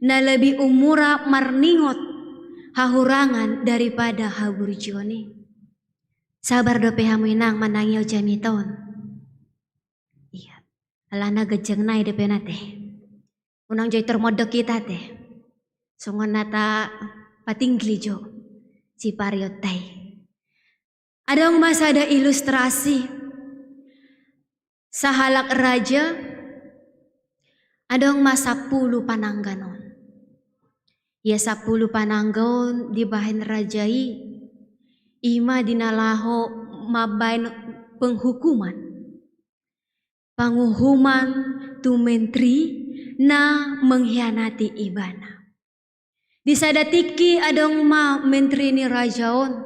na lebih umura marningot hahurangan daripada haburjoni. Sabar do pehamu inang manangyo jamiton. Iya. Alana gejeng nai depe nate. Unang joy termodok kita teh. Songon nata patinggli jo. Si pariotai. Adong masa ada ilustrasi. Sahalak raja. Adong masa 10 panangganon. Ya 10 pananggaon di bahan rajai. Ima dinalaho mabain penghukuman. Penghukuman tu menteri na mengkhianati ibana. Disadatiki adong ma menteri ni rajaon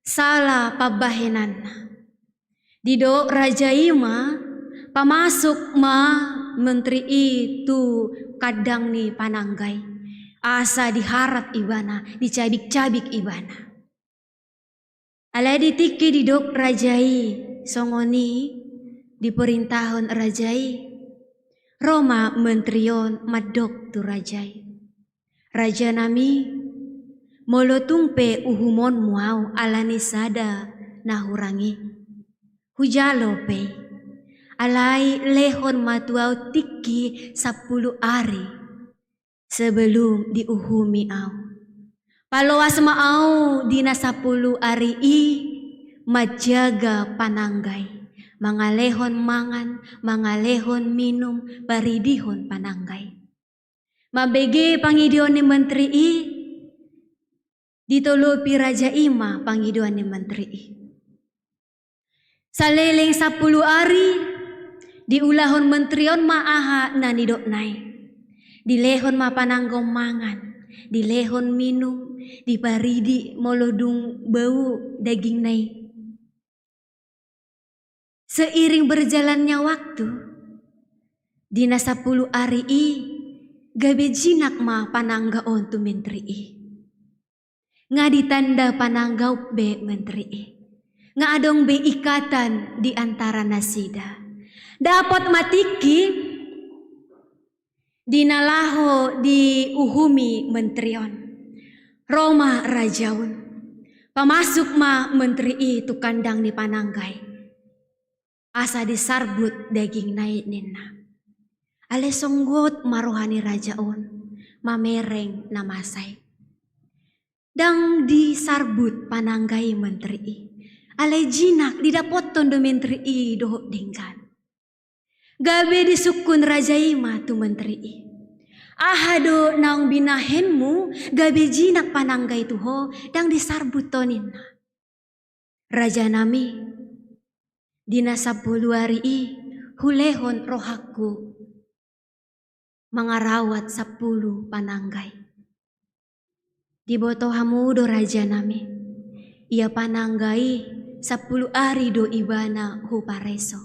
salah pabahenan. Dido raja ima pamasuk ma menteri itu kadang ni pananggai. Asa diharap ibana, dicabik-cabik ibana. Alai ditiki didok rajai songoni diperintahon rajai Roma mentrion madok tu rajai. Raja nami molotumpe uhumon muau alani sada nahurangi. Hujalo pe alai lehon matuau tiki 10 hari sebelum diuhumi au. Paloas maau dina 10 hari majaga pananggai. Mangalehon mangan, mangalehon minum, paridihon pananggai. Mabege pangidion ni menteri ditolopi raja ima pangidion ni menteri Saleleng 10 hari diulahon menterion maaha na nidok nai. Dilehon ma pananggong mangan. dilehon minum, diparidi molodung bau daging nai. Seiring berjalannya waktu, dina 10 hari gabe jinak ma pananggaon tu menteri nga ditanda pananggau be menteri nga adong be ikatan di antara nasida dapat matiki dinalaho diuhumi menterion Roma rajaun pamasuk ma menteri tu kandang di pananggai asa disarbut daging naik nina ale songgot marohani rajaon mamereng namasay dang disarbut pananggai menteri ale jinak didapoton do menteri doh dingkan gabe disukun rajaima tu menteri ahado naung binahenmu gabe jinak pananggai tuho dang disarbut tonin raja nami dina 10 hari hulehon rohaku mangarawat 10 pananggai. Diboto hamudo raja nami. Ia pananggai 10 hari do ibana hupareso.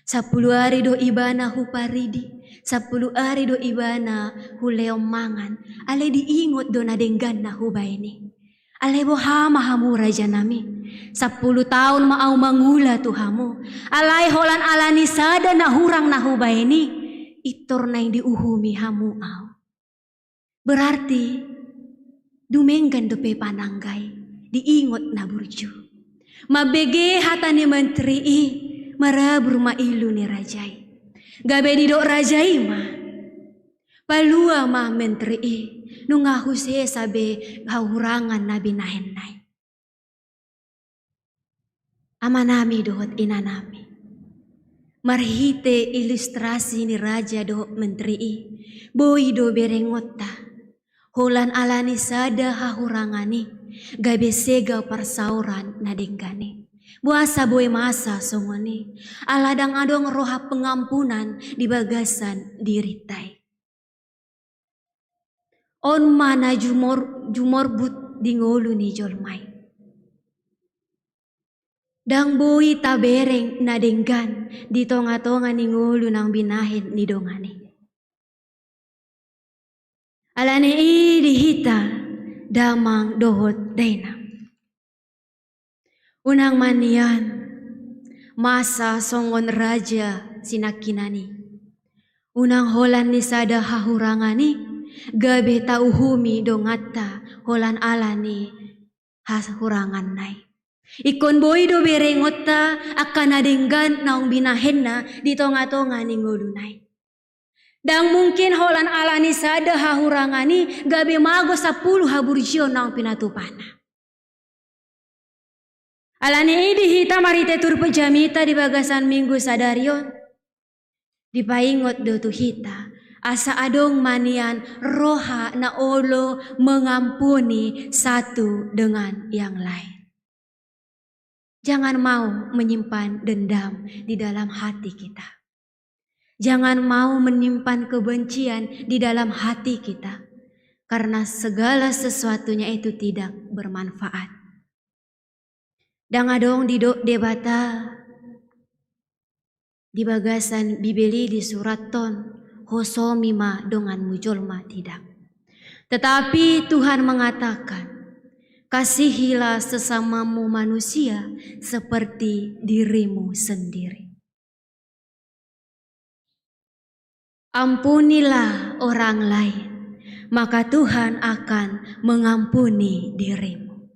10 hari do ibana huparidi. 10 hari do ibana huleom mangan. Ale diingot do nadenggan na hubaini. Ale bohama hamu raja nami. 10 tahun maau mangula tuhamu. Alai holan alani sada na hurang na hubaini. Itor na yang diuhumi hamu au. Berarti dumenggan dope pananggai diingot na burju. Mabege hatani menteri marabur mailu ni rajai. Gabe didok rajai ma. Palua ma menteri nungahuse sabe hahurangan na binahenay. Amanami dohot inanami. Marhite ilustrasi ni raja do menteri boy do berengota holan alani sada hahurangani gabe sega parsauran nadenggani buasa boy masa songoni aladang adong roha pengampunan di bagasan diritai on mana jumorbut di ngolu ni jolmai dang boi tabereng nadenggan di tonga-tonga ni ngulu nang binahin ni dongani. Alane dihita damang dohot daina. Unang manian masa songon raja sinakinani. Unang holan ni sada hahurangani gabe tauhumi dongata holan alani hahurangan nai. Ikon boy do berengota akan nadenggan naung binahenna di tonga-tonga ni ngulunay. Dang mungkin holan alani sada hahurangani gabe mago 10 haburjio naung pinatupana. Alani dihita marite tur pejamita di bagasan minggu sadarion. Dipaingot do tuhita asa adong manian roha na olo mengampuni satu dengan yang lain. Jangan mau menyimpan dendam di dalam hati kita. Jangan mau menyimpan kebencian di dalam hati kita. Karena segala sesuatunya itu tidak bermanfaat. Dangadong didok debata di bagasan bibeli di surat ton hosomima dongan mujolma tidak. Tetapi Tuhan mengatakan kasihilah sesamamu manusia seperti dirimu sendiri. Ampunilah orang lain, maka Tuhan akan mengampuni dirimu.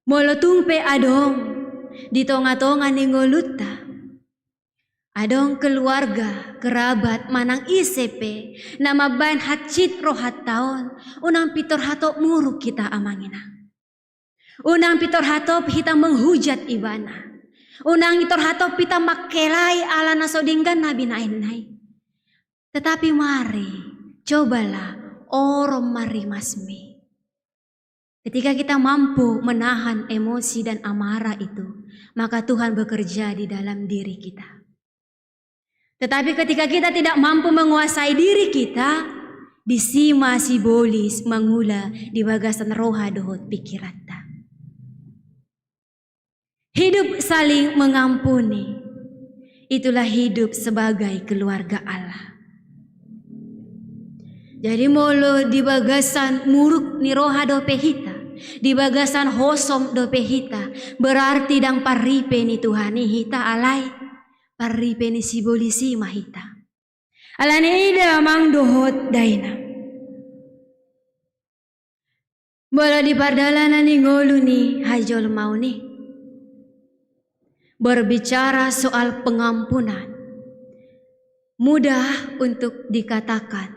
Molotung pe adong di tonga-tonga ni ngoluta. Adong keluarga, kerabat, manang isepe, nama ban hacit rohat taon, unang pitor hatop muruk kita amangina. Unang pitor hatop kita menghujat ibana. Unang pitor hatop kita makelai ala nasodinggan nabi nainai. Tetapi mari, cobalah orom mari masmi. Ketika kita mampu menahan emosi dan amarah itu, maka Tuhan bekerja di dalam diri kita. Tetapi ketika kita tidak mampu menguasai diri kita, disima sibolis mangula di bagasan roha dohot pikirata. Hidup saling mengampuni, itulah hidup sebagai keluarga Allah. Jadi molo di bagasan muruk ni roha do pehita, di bagasan hosom do pehita, berarti dang paripe ni Tuhani hita alai, paripe ni sibolisi mahita. Alani ida mang dohot daina. Bola di pardalanan ni ngolu ni hajol mau ni. Berbicara soal pengampunan, mudah untuk dikatakan,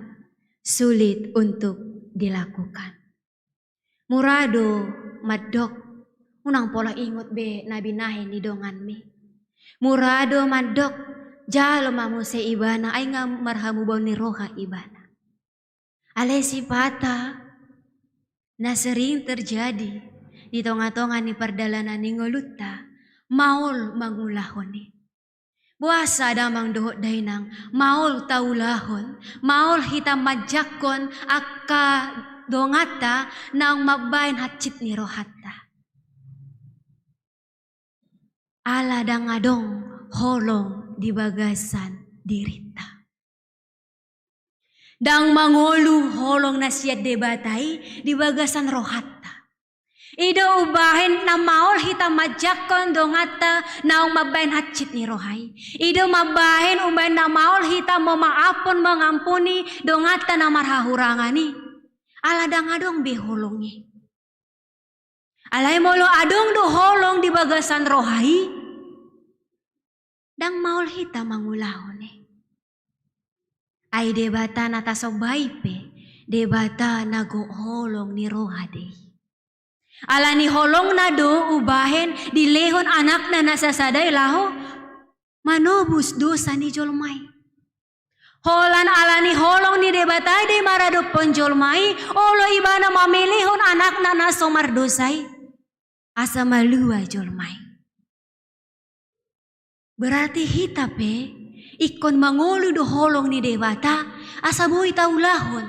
sulit untuk dilakukan. Murado madok, unang pola ingot be nabi nahin di dongan mi. Murado madok, jalo mamu se ibana, ay nga marhamu bau ni roha ibana. Alay sipata, na sering terjadi di tonga-tonga ni pardalanan ni ngoluta, maul mangulahon ni. Buasa damang dohot dainang, maul taulahon, maul hitam majakon, akka dongata, naong mabayin hatchit ni rohata. Ala dangadong holong di bagasan dirita. Dang mangolu holong na siya debatay di bagasan rohata. Ido ubahin na maul hitam majakon dongata naong mabayin hatchit ni rohay. Ido mabahin ubahin na maul hitam mo maapon mengampuni dongata na marhahurangani. Ala dangadong beholongi. Alay molo adong do holong di bagasan rohay. Dang maul hitam mangulahon eh. Ay debata na tasobaipe, debata nago holong ni rohade. Ala ni holong na do ubahen dilehon anak na nasasaday laho, manobus dosa ni jolmay. Holan ala ni holong ni debatay de marado ponjolmay, olo ibana mamilihon anak na nasomar dosay, asa malua jolmay. Berarti hitape, ikon mangolu do holong ni debata, asa boy taulahon,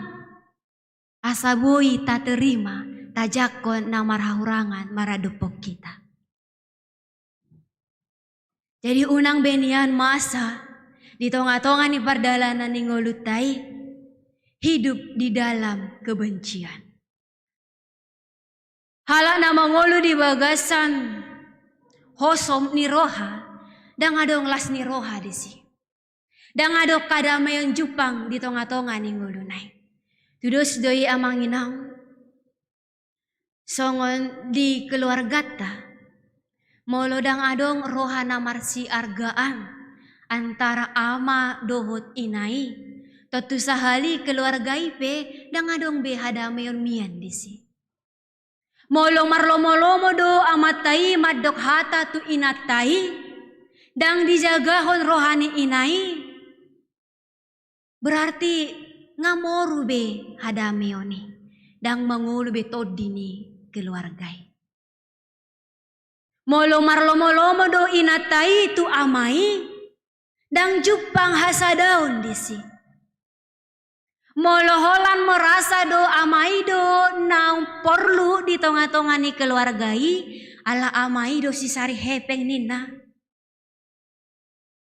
asa boy taterima, tajakon na marhahurangan maradupok kita. Jadi unang benian masa di tonga-tonga ni pardalanan ni ngolutai hidup di dalam kebencian. Halak na mangolu di bagasan hosom ni roha, dang adong las ni roha disi. Dang adong kadamayon jupang di tonga-tonga ni ngolunay. Tudos doi amang inang songon di keluargata, molodang adong rohana marsi argaan antara ama dohot inai, totu sahali keluarga ipe dang adong behadamayon mian disi. Molo marlomo-lomo do amatai madok hata tu inatai, dang dijagahon rohani inai, berarti ngamoru be hadameyoni, dang mangulu be todini keluargai. Molo marlomo-lomo do inatai tu amai, dang jupang hasadaun disi. Molo holan merasa do amai do naung perlu di tonga-tonga ni keluargai, ala amai do sisari hepeng nina.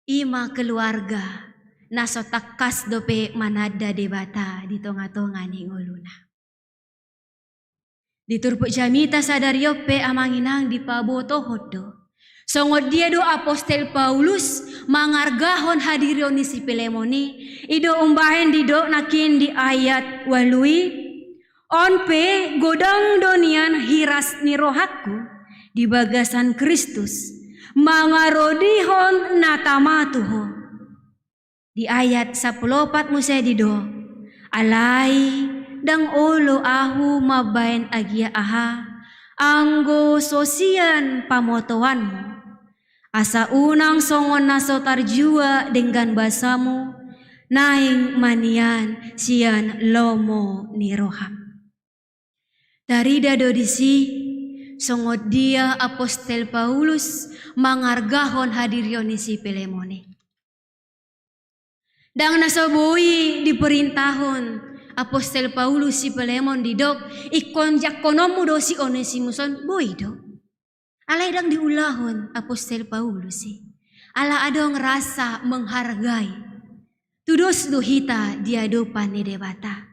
Ima keluarga naso takas dope manada debata di tonga-tonga ni ngoluna. Diturpuk jamita sadariope amanginang di paboto hodo. Songod dia do apostel Paulus mangargahon hadirio ni si Pilemoni. Ido umbahen di do nakin di ayat walui. Onpe godang donian hiras ni rohaku di bagasan Kristus. Mangarodihon natamatuho. Di ayat 14 musay di do. Alay dang olo ahu mabain agia aha, anggo sosian pamotoanmu. Asa unang songon naso tarjua dengan basamu, naing manian sian lomo ni roham. Dari dado disi, songod dia apostel Paulus mangargahon hadiryo ni si Pilemoni. Dang nasobui diperintahon, Apostel Paulus si Pilemon didok ikon jakonomu do si Onesimuson boido. Alai dang diulahon Apostel Paulus si. Ala adong rasa menghargai. Tudos duhita di hadapan ni debata.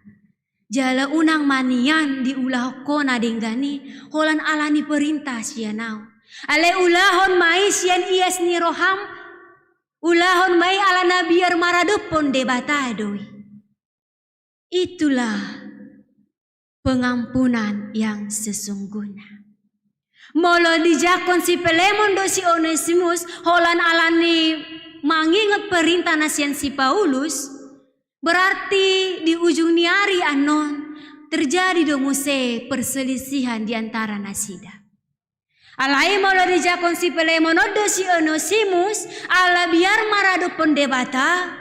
Jala unang manian diulah kona denggani holan alani perintah sianau. Ale ulahon mai sian ias ni roham. Ulahon mai ala nabiar maradupon debata doi. Itulah pengampunan yang sesungguhnya. Molo dijakon si Pilemon do si Onesimus holan alani mangingat perintah nasian si Paulus, berarti di ujung niari anon terjadi do muse perselisihan di antara nasida. Alai molo dijakon si Pilemon do si Onesimus ala biar marado pendebata,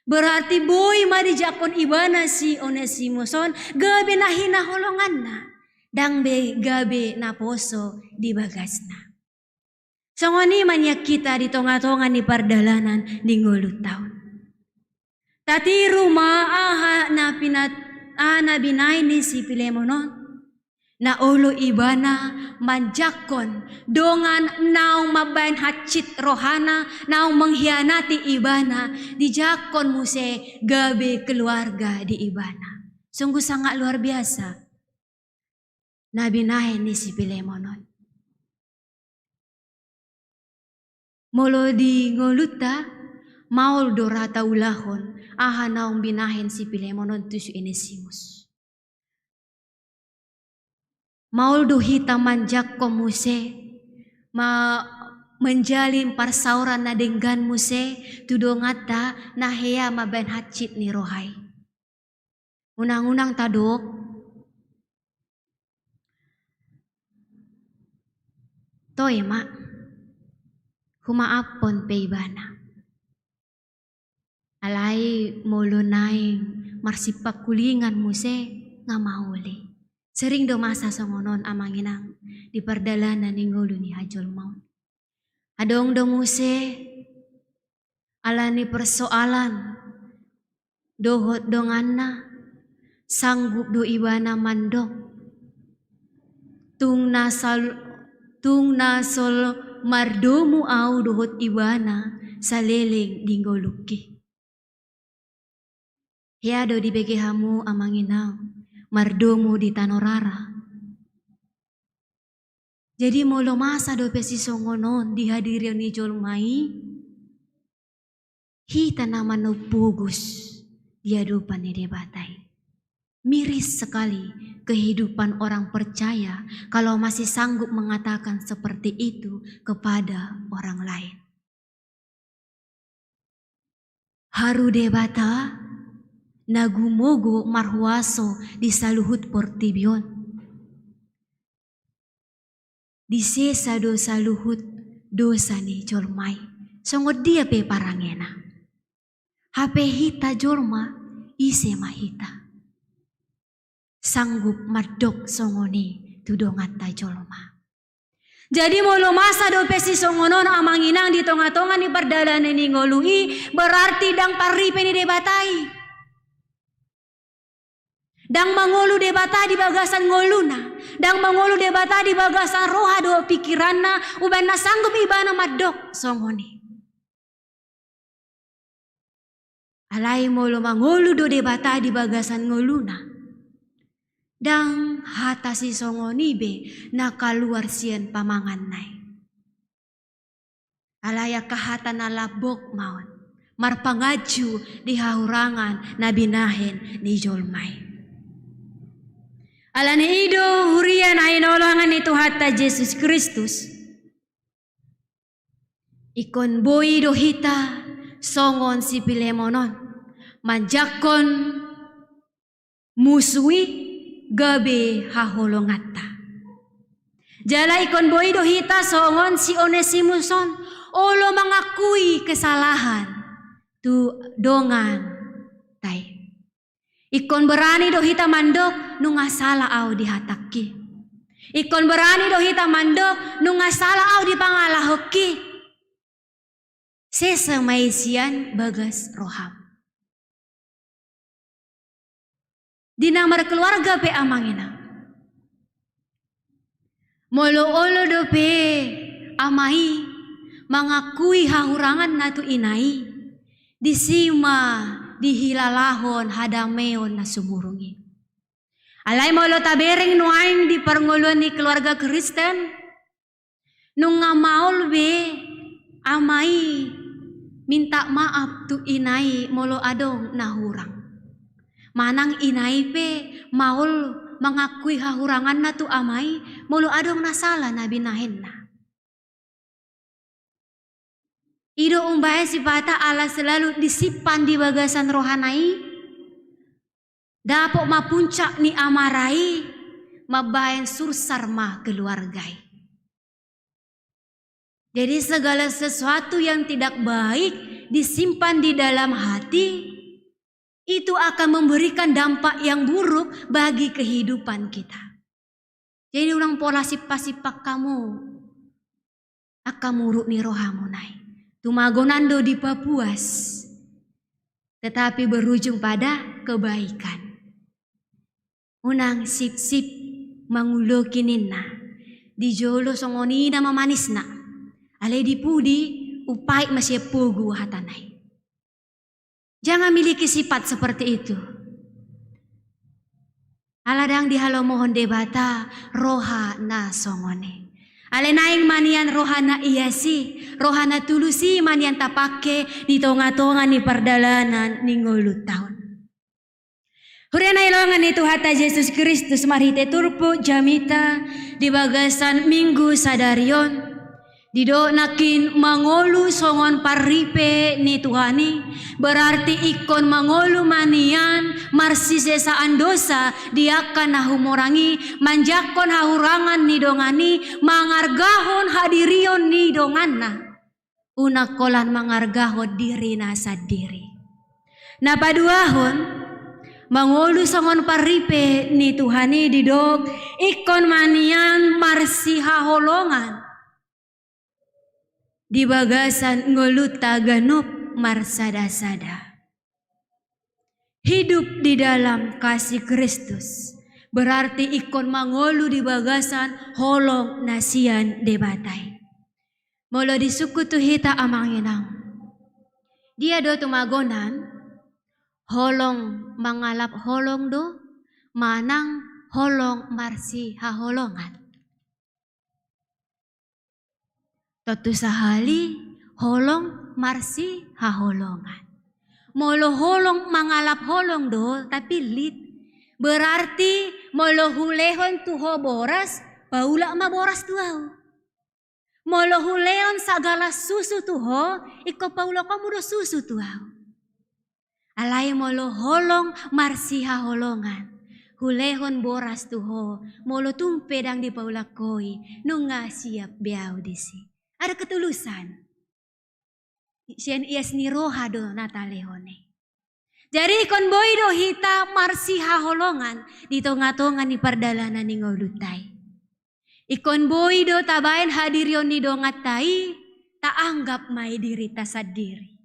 berarti boy ma dijakon ibana si Onesimuson gabe nahina holonganna. Dang be gabe na poso di bagasna. Songoni manyak kita di tonga-tonga di pardalanan di ngulu tahun. Tati rumah aha na binay ni si Pilemonon. Na ulo ibana manjakon dongan naung mabain hacit rohana naung mengkhianati ibana dijakon muse gabe keluarga di ibana. Sungguh sangat luar biasa. Nabi nahen ni si Pilemonon. Molo di ngoluta maul dorata ulahon aha naung binahen si Pilemonon tu si Onesimus. Maul dohita manjak komuse menjalin parsauran na denggan muse tudongata nahea maben hacit ni rohai. Unang-unang tadok toy mak, humaapon peibana. Alai molo naing marsipak kulingan muse ngamauli. Sering do masa songonon amanginang di pardalanan ninggulu ni hajol maun. Adong do muse alani persoalan dohot donganna sanggup do ibana mandok tung nasol mardomu au dohot ibana saleleng dinggoluki. Hiado di begehamu amanginau mardomu di tanorara. Jadi molo masa do pesi songonon dihadiri ni jolmai hita nama no pugus di hadapan ni debatai. Miris sekali kehidupan orang percaya kalau masih sanggup mengatakan seperti itu kepada orang lain. Haru debata nagumogo marhuaso di saluhut portibion. Di sesa dosa luhut dosa ni jolmai. Songod dia pe parangena. Hape hita jolma ise mahita. Sanggup madok songoni tudongat ta jolma. Jadi molo masa do pesi songonon amanginang di tonga-tonga ni pardalanan ni ngolui berarti dang paripe ni debatai. Dang mangolu debata di bagasan ngoluna. Dang mangolu debata di bagasan roha do pikiranna uban na sanggup ibana madok songoni. Alai molo mangolu do debata di bagasan ngoluna. Dang hata si songoni be na kaluar sian pamangan nai. Alaya kahata na labok maun. Marpangaju di haurangan na binahen ni jolmai. Alani ido hurian ay nolongan itu hatta Yesus Kristus. Ikon boy do hita songon si Pilemonon. Manjakon musui gabe haholongata. Jala ikon boy do hita songon si Onesimuson. Olo mengakui kesalahan tu dongan tai. Ikon berani do hita mandok nunga salah au dihataki. Ikon berani do hita mandok nunga salah au dipangalahoki. Sesa maisian bagas roham. Di namar keluarga pe amangina. Molo-olo do pe amai mengakui hahurangan natu inai. Disima dihilalahon hadameon na sumurungi. Alay molo tabereng nuaing di perngulun ni keluarga Kristen. Nung ngamaul be amai minta maaf tu inai molo adong nahurang. Manang inai pe maul mengakui hahurangan na tu amai molo adong nasala na binahen na. Ido umbahe sipata ala selalu disipan di bagasan rohanai. Dapok mapuncak ni amarai mabayan sursar mah keluargai. Jadi segala sesuatu yang tidak baik disimpan di dalam hati, itu akan memberikan dampak yang buruk bagi kehidupan kita. Jadi ulang pola sipak-sipak kamu akan muruk ni rohamunai. Tumagonando di Papuas, tetapi berujung pada kebaikan. Unang sip-sip mangulokinina, di jolo songonina mamanisna, ale di pudi upai masih pugu hatanai. Jangan miliki sifat seperti itu. Aladang di halo mohon debata roha na songone. Ale naing manian rohana iasi, rohana tulusi manian tapake di tonga-tonga ni perdalanan ni ngulut tahun. Huriana ilongan itu hata Yesus Kristus marite turpu jamita di bagasan minggu sadarion. Dido nakin mangolu songon paripe ni Tuhani, berarti ikon mangolu manian marsi sesaan dosa diakan nahumorangi manjakon hahurangan ni dongani mangargahon hadirion ni donganna unakolan mangargahon diri nasa diri. Napaduahon mangolu songon paripe ni Tuhani didok ikon manian marsi haholongan di bagasan ngoluta ganop marsada-sada. Hidup di dalam kasih Kristus berarti ikon mangolu di bagasan holong nasian debatai. Molo di suku tu hita amanginang. Dia do tumagonan holong mangalap holong do manang holong marsi haholongan. Totu sahali holong marsi haholongan. Molo holong mangalap holong do tapi lit. Berarti molo hulehon tuho boras paula ma boras tuau. Molo huleon sagala susu tuho iko paula kamu do susu tuau. Alai molo holong marsi haholongan. Hulehon boras tuho molo tumpedang di paula koi nunga siap biau disi. Ada ketulusan. Sian ias ni roha do natalehone. Jadi ikon boy do hita marsi haholongan di tonga-tonga ni perdalanan ni ngolutai. Ikon boy do tabayan hadirion ni dongatai tak anggap mai diri tasadiri.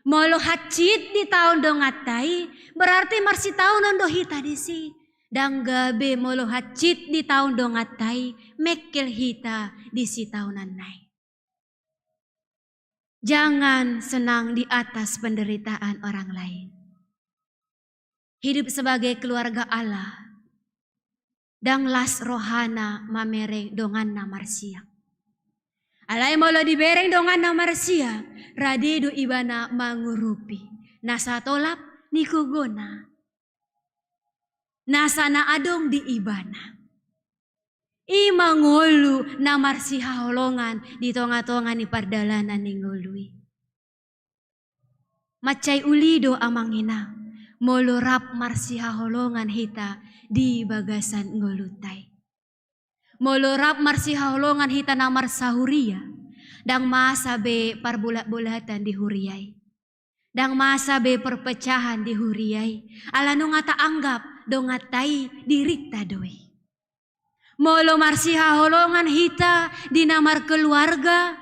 Molo hacit di tahun dongatai berarti marsi tahun do hita disi. Dan gabe molo hacit di tahun dongatai mekel hita di si tahunan nai. Jangan senang di atas penderitaan orang lain. Hidup sebagai keluarga Allah. Dan las rohana mamereng dongan namarsia. Alai molo dibereng dongan namarsia. Radedu ibana mangurupi. Nasa tolap nikugona. Nasana adong di ibana. Imangolu namar si haholongan di tonga-tonga ni pardalanan ni ngului. Macay ulido amangina. Molo rap marsi haholongan hita di bagasan ngolutai. Molo rap marsi haholongan hita namar sahuria. Dang masa be parbulat-bulatan di huriai. Dang masa be perpecahan di huriai. Alano nga taanggap dongatai dirita doi. Molo marsi haholongan hita di namar keluarga.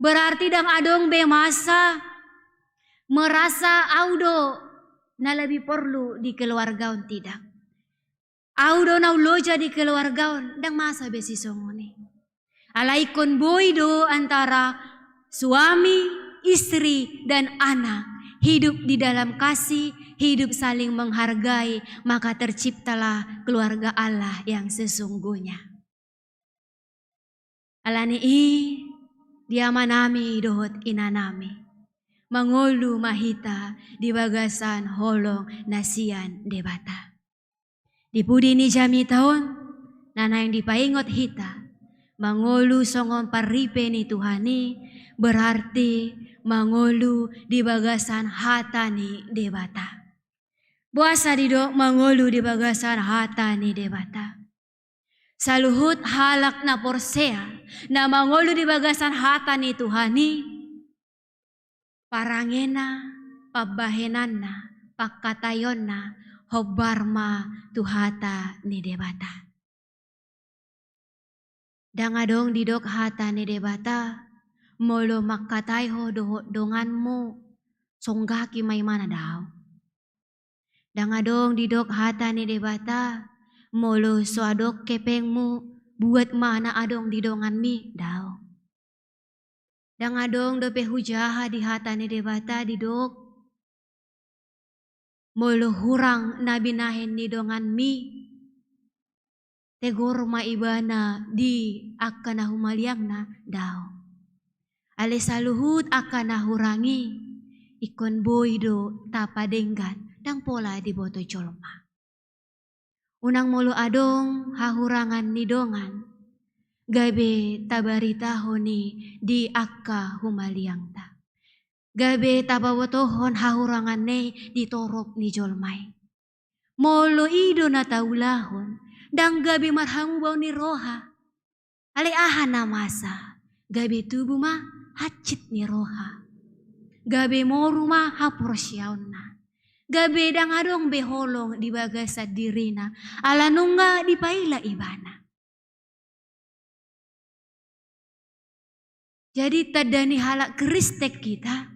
Berarti dang adong be masa merasa audo na lebih perlu di keluargaon tidak. Audo na uloja di keluargaon dang masa besi songone. Alaikon boydo antara suami, istri, dan anak hidup di dalam kasih, hidup saling menghargai, maka terciptalah keluarga Allah yang sesungguhnya. Alani dia manami dohot inanami. Mangolu mahita di bagasan holong nasian debata. Di pudi ni jami tahun, nana yang dipaingot hita. Mangolu songon paripe ni Tuhani, berarti mangolu di bagasan hatani debata. Buasa didok mangolu di bagasan hatani debata. Saluhut halak na porsea, na mangolu di bagasan hatani Tuhani, parangena, pabahenana, pakatayonna, hobbarma tuhata ni debata. Dangadong didok hata ni debata, molo makatay ho donganmu, songgaki may mana daw. Dangadong didok hata ni debata, molo soadok kepengmu, buat mana adong didongan mi daw. Dangadong dope hujaha di hata ni debata didok, molo hurang nabinahin ni dongan mi, tegor maibana di akana humaliang na daw. Ale saluhut akana hurangi, ikon boydo tapadenggan, dang pola di boto colma. Unang molo adong hahurangan ni dongan, gabe tabaritaho ni di akka humaliang ta. Gabe tabawotohon hahurangan ne ditorop ni jolmay. Molo ido na taulahon, dang gabe marhamubaw ni roha. Ale aha na masa, gabe tubuh ma hacit ni roha. Gabe moru ma haporsyaon na. Gabe dang adong beholong di bagasa dirina, ala nungga di paila ibana. Jadi tadani halak kristek kita,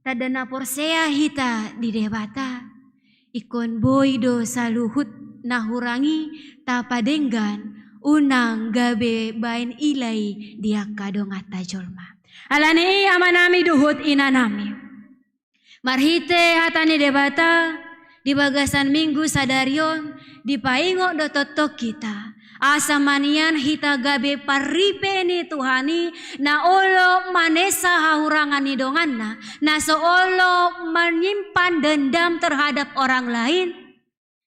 tadana porsea hita di debata, ikon boydo saluhut nahurangi tapadenggan, unang gabe bain ilai dia kadong atta jolma. Alani amanami duhut inanami. Marhite hatani debata, di bagasan minggu sadarion, di paingo do totok kita. Asamanian hita gabe paripe ni Tuhani, na olo manesa hahurangan ni donganna, na seolo menyimpan dendam terhadap orang lain.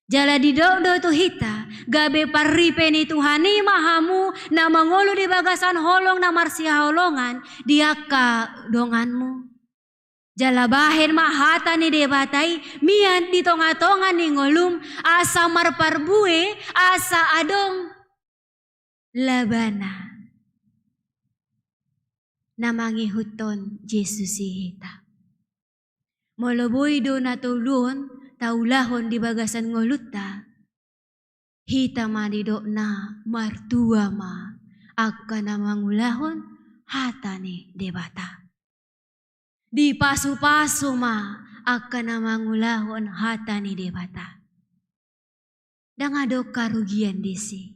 Jala di do tu hita, gabe paripe ni Tuhani mahamu, na mangolu di bagasan holong na marsia holongan, diaka donganmu. Jala bahen mahata ni debatai, mian di tonga-tonga ni ngolum, asa marparbue, asa adong labana. Namangi huton Yesus hita. Moloboy do natulun, taulahon di bagasan ngoluta, hita manidok na martua ma, akka na mangulahon, hata ni debata. Di pasu-pasu ma akan namangulahon hata ni debata. Dangado karugian disi.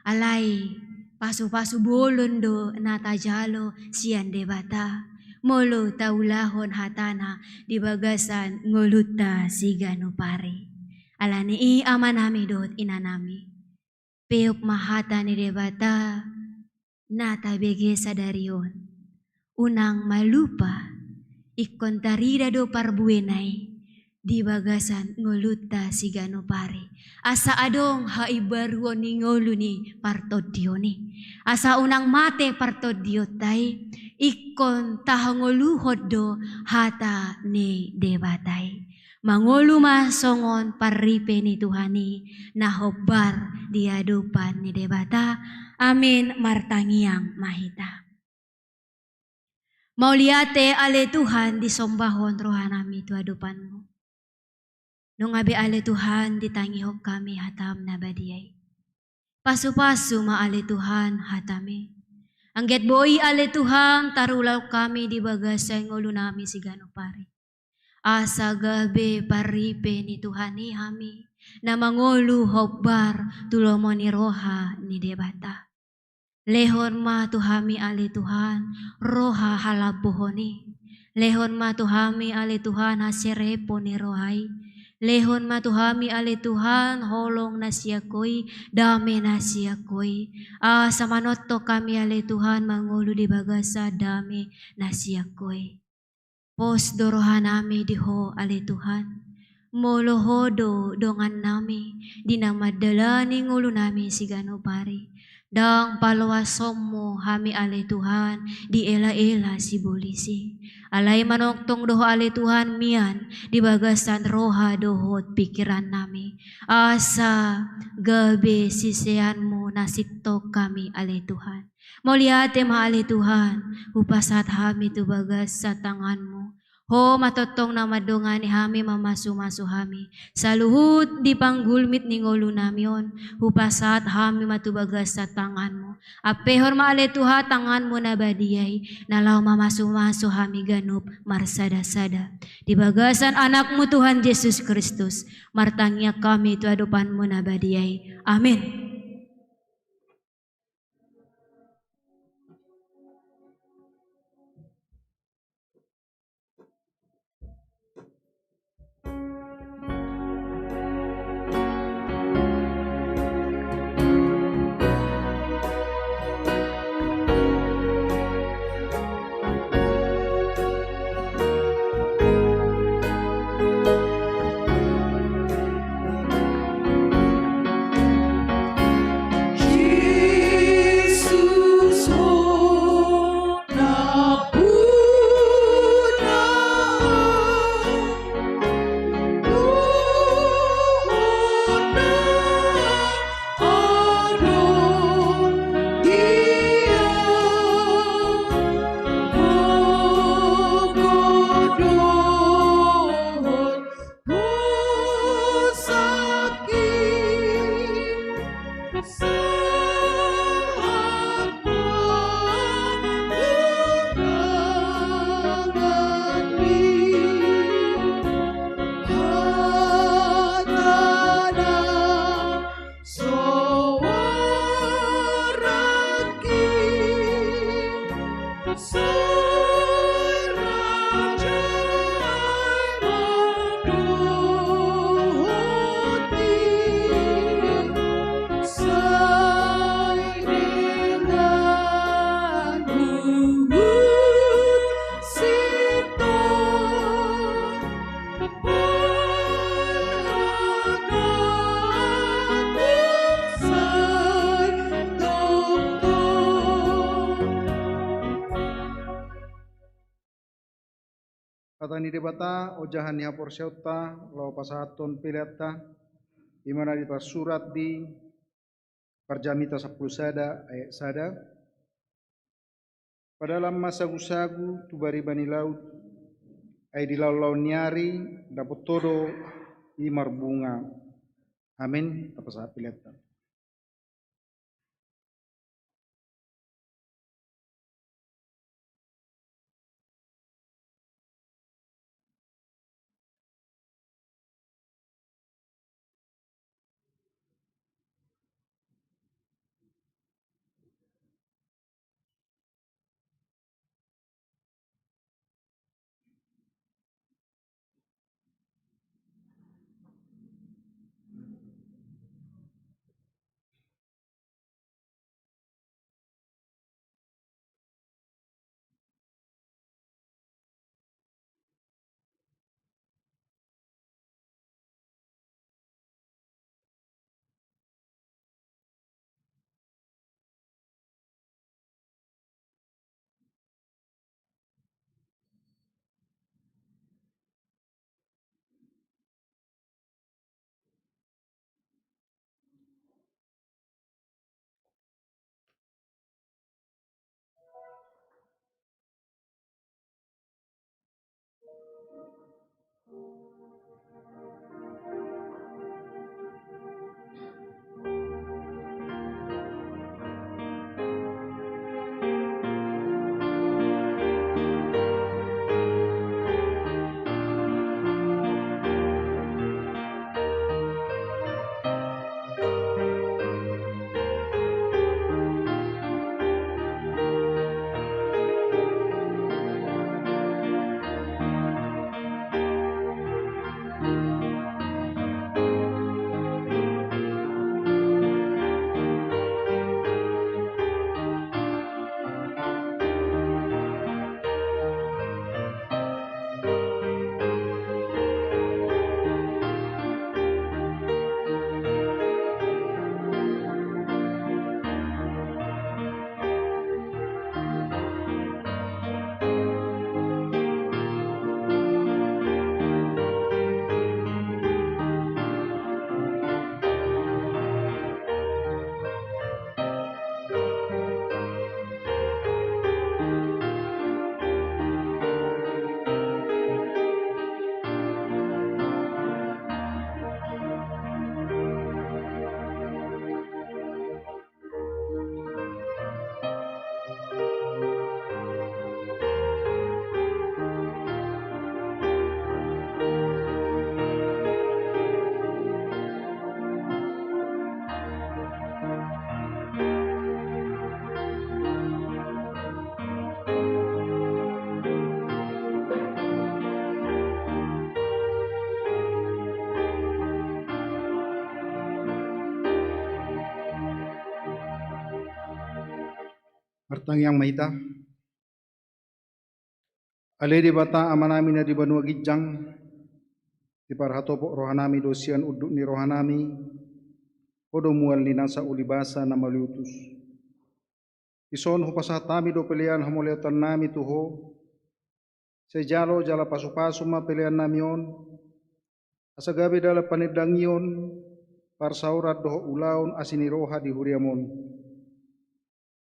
Alai pasu-pasu bolon do natajalo sian debata. Molo taulahon hatana di bagasan ngoluta sigano pare. Alani amanami dot inanami. Peok mahata ni debata natabege sadarion. Unang malupa ikon tarida do parbuenay di bagasan ngoluta sigano pare. Asa adong haibaruon ni ngolu ni partodio ni. Asa unang mate partodio tay ikon tahangoluhod do hata ni debatay. Mangolu masongon paripe ni Tuhani na hobbar di adupan ni debata. Amin martangiang mahita. Mauliate ale Tuhan disombahon rohanami tu adupanmu. Nung abe ale Tuhan ditangihok kami hatam na badiyay. Pasu-pasu ma ale Tuhan hatami. Angget boi ale Tuhan tarulaw kami di bagasay ngulu nami sigano pare. asa gabe paripe ni Tuhani hami, na mangolu hobbar tulomoni roha ni debata. Lehon ma tuhami ale Tuhan, roha halabohoni. Lehon ma tuhami ale Tuhan haserepo ni rohai. Lehon ma tuhami ale Tuhan holong nasiakoi, dame nasiakoi. Asa manotto kami ale Tuhan mangulu di bagasa dame nasiakoi. Pos dorohan nami diho ale Tuhan. Molohodo dongan nami, dinamadalani ngulu nami sigano pari. Dang palawasomo hami ale Tuhan, di ela-ela si bolisi. Alay manoktong doho ale Tuhan mian, di bagasan roha dohot pikiran nami. Asa gabe sisianmu nasito kami ale Tuhan. Moliate ma ale Tuhan, upasat hami tu bagas sa tanganmu. Ho matotong na madungani hami mamasu-masu hami. Saluhut di panggulmit ni ngolu namion. Hupasat hami matubagas sa tanganmu. Apehor maale Tuha tanganmu na badiyay. Nalaw mamasu-masu hami ganup marsada-sada. Di bagasan anakmu Tuhan Yesus Kristus. Martangnya kami tu adupanmu na badiyay. Amin. Katani debata ojahan ni hapor syauta lau pasahaton pilata imana di pas surat di Parjamita 10 sada ayat sada pada dalam masa gusagu tu bari bani laut ay di lau niari dapat todo imar bunga amin apa saat pilata. Martang yang mahita. Ale di bata amanami na di banua gijang. Di parhatopo rohanami dosian uduk ni rohanami. Odo mual ni nasa ulibasa na maliutus. Ison hupasatami do pilihan hamuliatan nami tuho. Sejalo jala pasu-pasu ma pilihan namion. Asagabi dala panidangion. Parsaurat doho ulaun asiniroha di huriamon.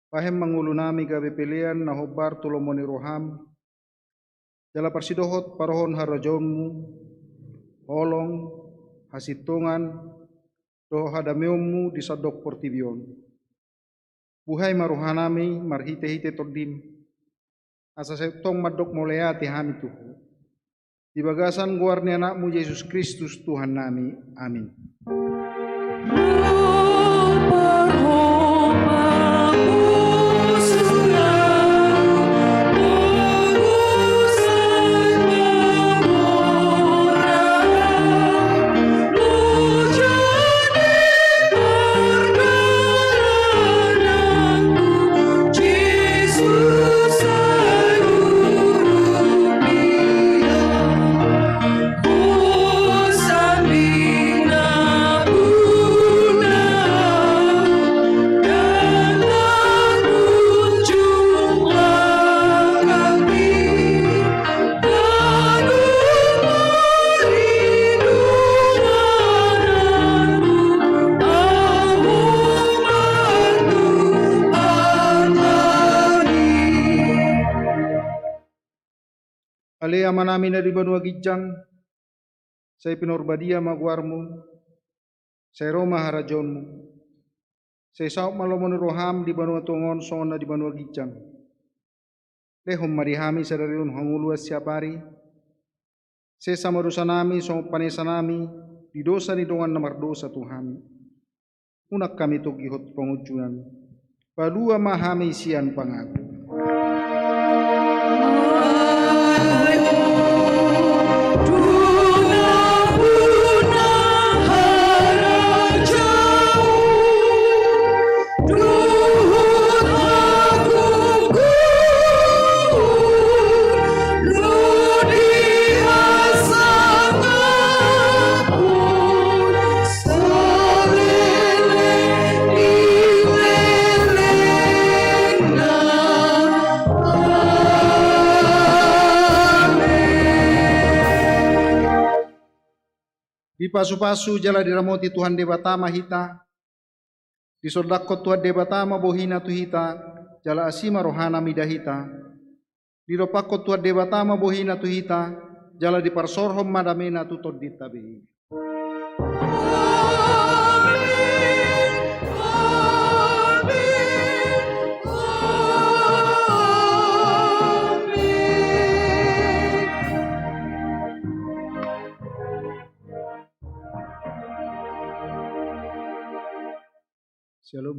Pahem mangulu nami gabi pilihan na hobar tulomoni roham. Jala parsidohot parohon harajonmu. Holong, hasitungan, doho hadameomu di sadok portibion. Buhay maruhanami marhite-hite todim. Asa setong madok moleati hami tuhu. Di bagasan guarni anakmu Yesus Kristus Tuhan nami. Amin. Ale amanami na di banua gijang, say pinurbadia maguarmu, say Roma harajonmu, say saop malomon roham di banua tungon songon na di banua gijang. Lehom marihami sa dariun hanguluas siapari, say samarusanami song panesanami, di dosa ni dongan na mardosa Tuhan. Unak kami tugihot pengujunan, palua mahami sian pangaku. Di pasu-pasu jala diramoti Tuhan debatama hita. Di sodakot Tuhan debatama bohina tuhita. Jala asima rohana midahita. Di ropakot Tuhan debatama bohina tuhita. Jala di parsorhom madamena tutod ditabi. Shalom.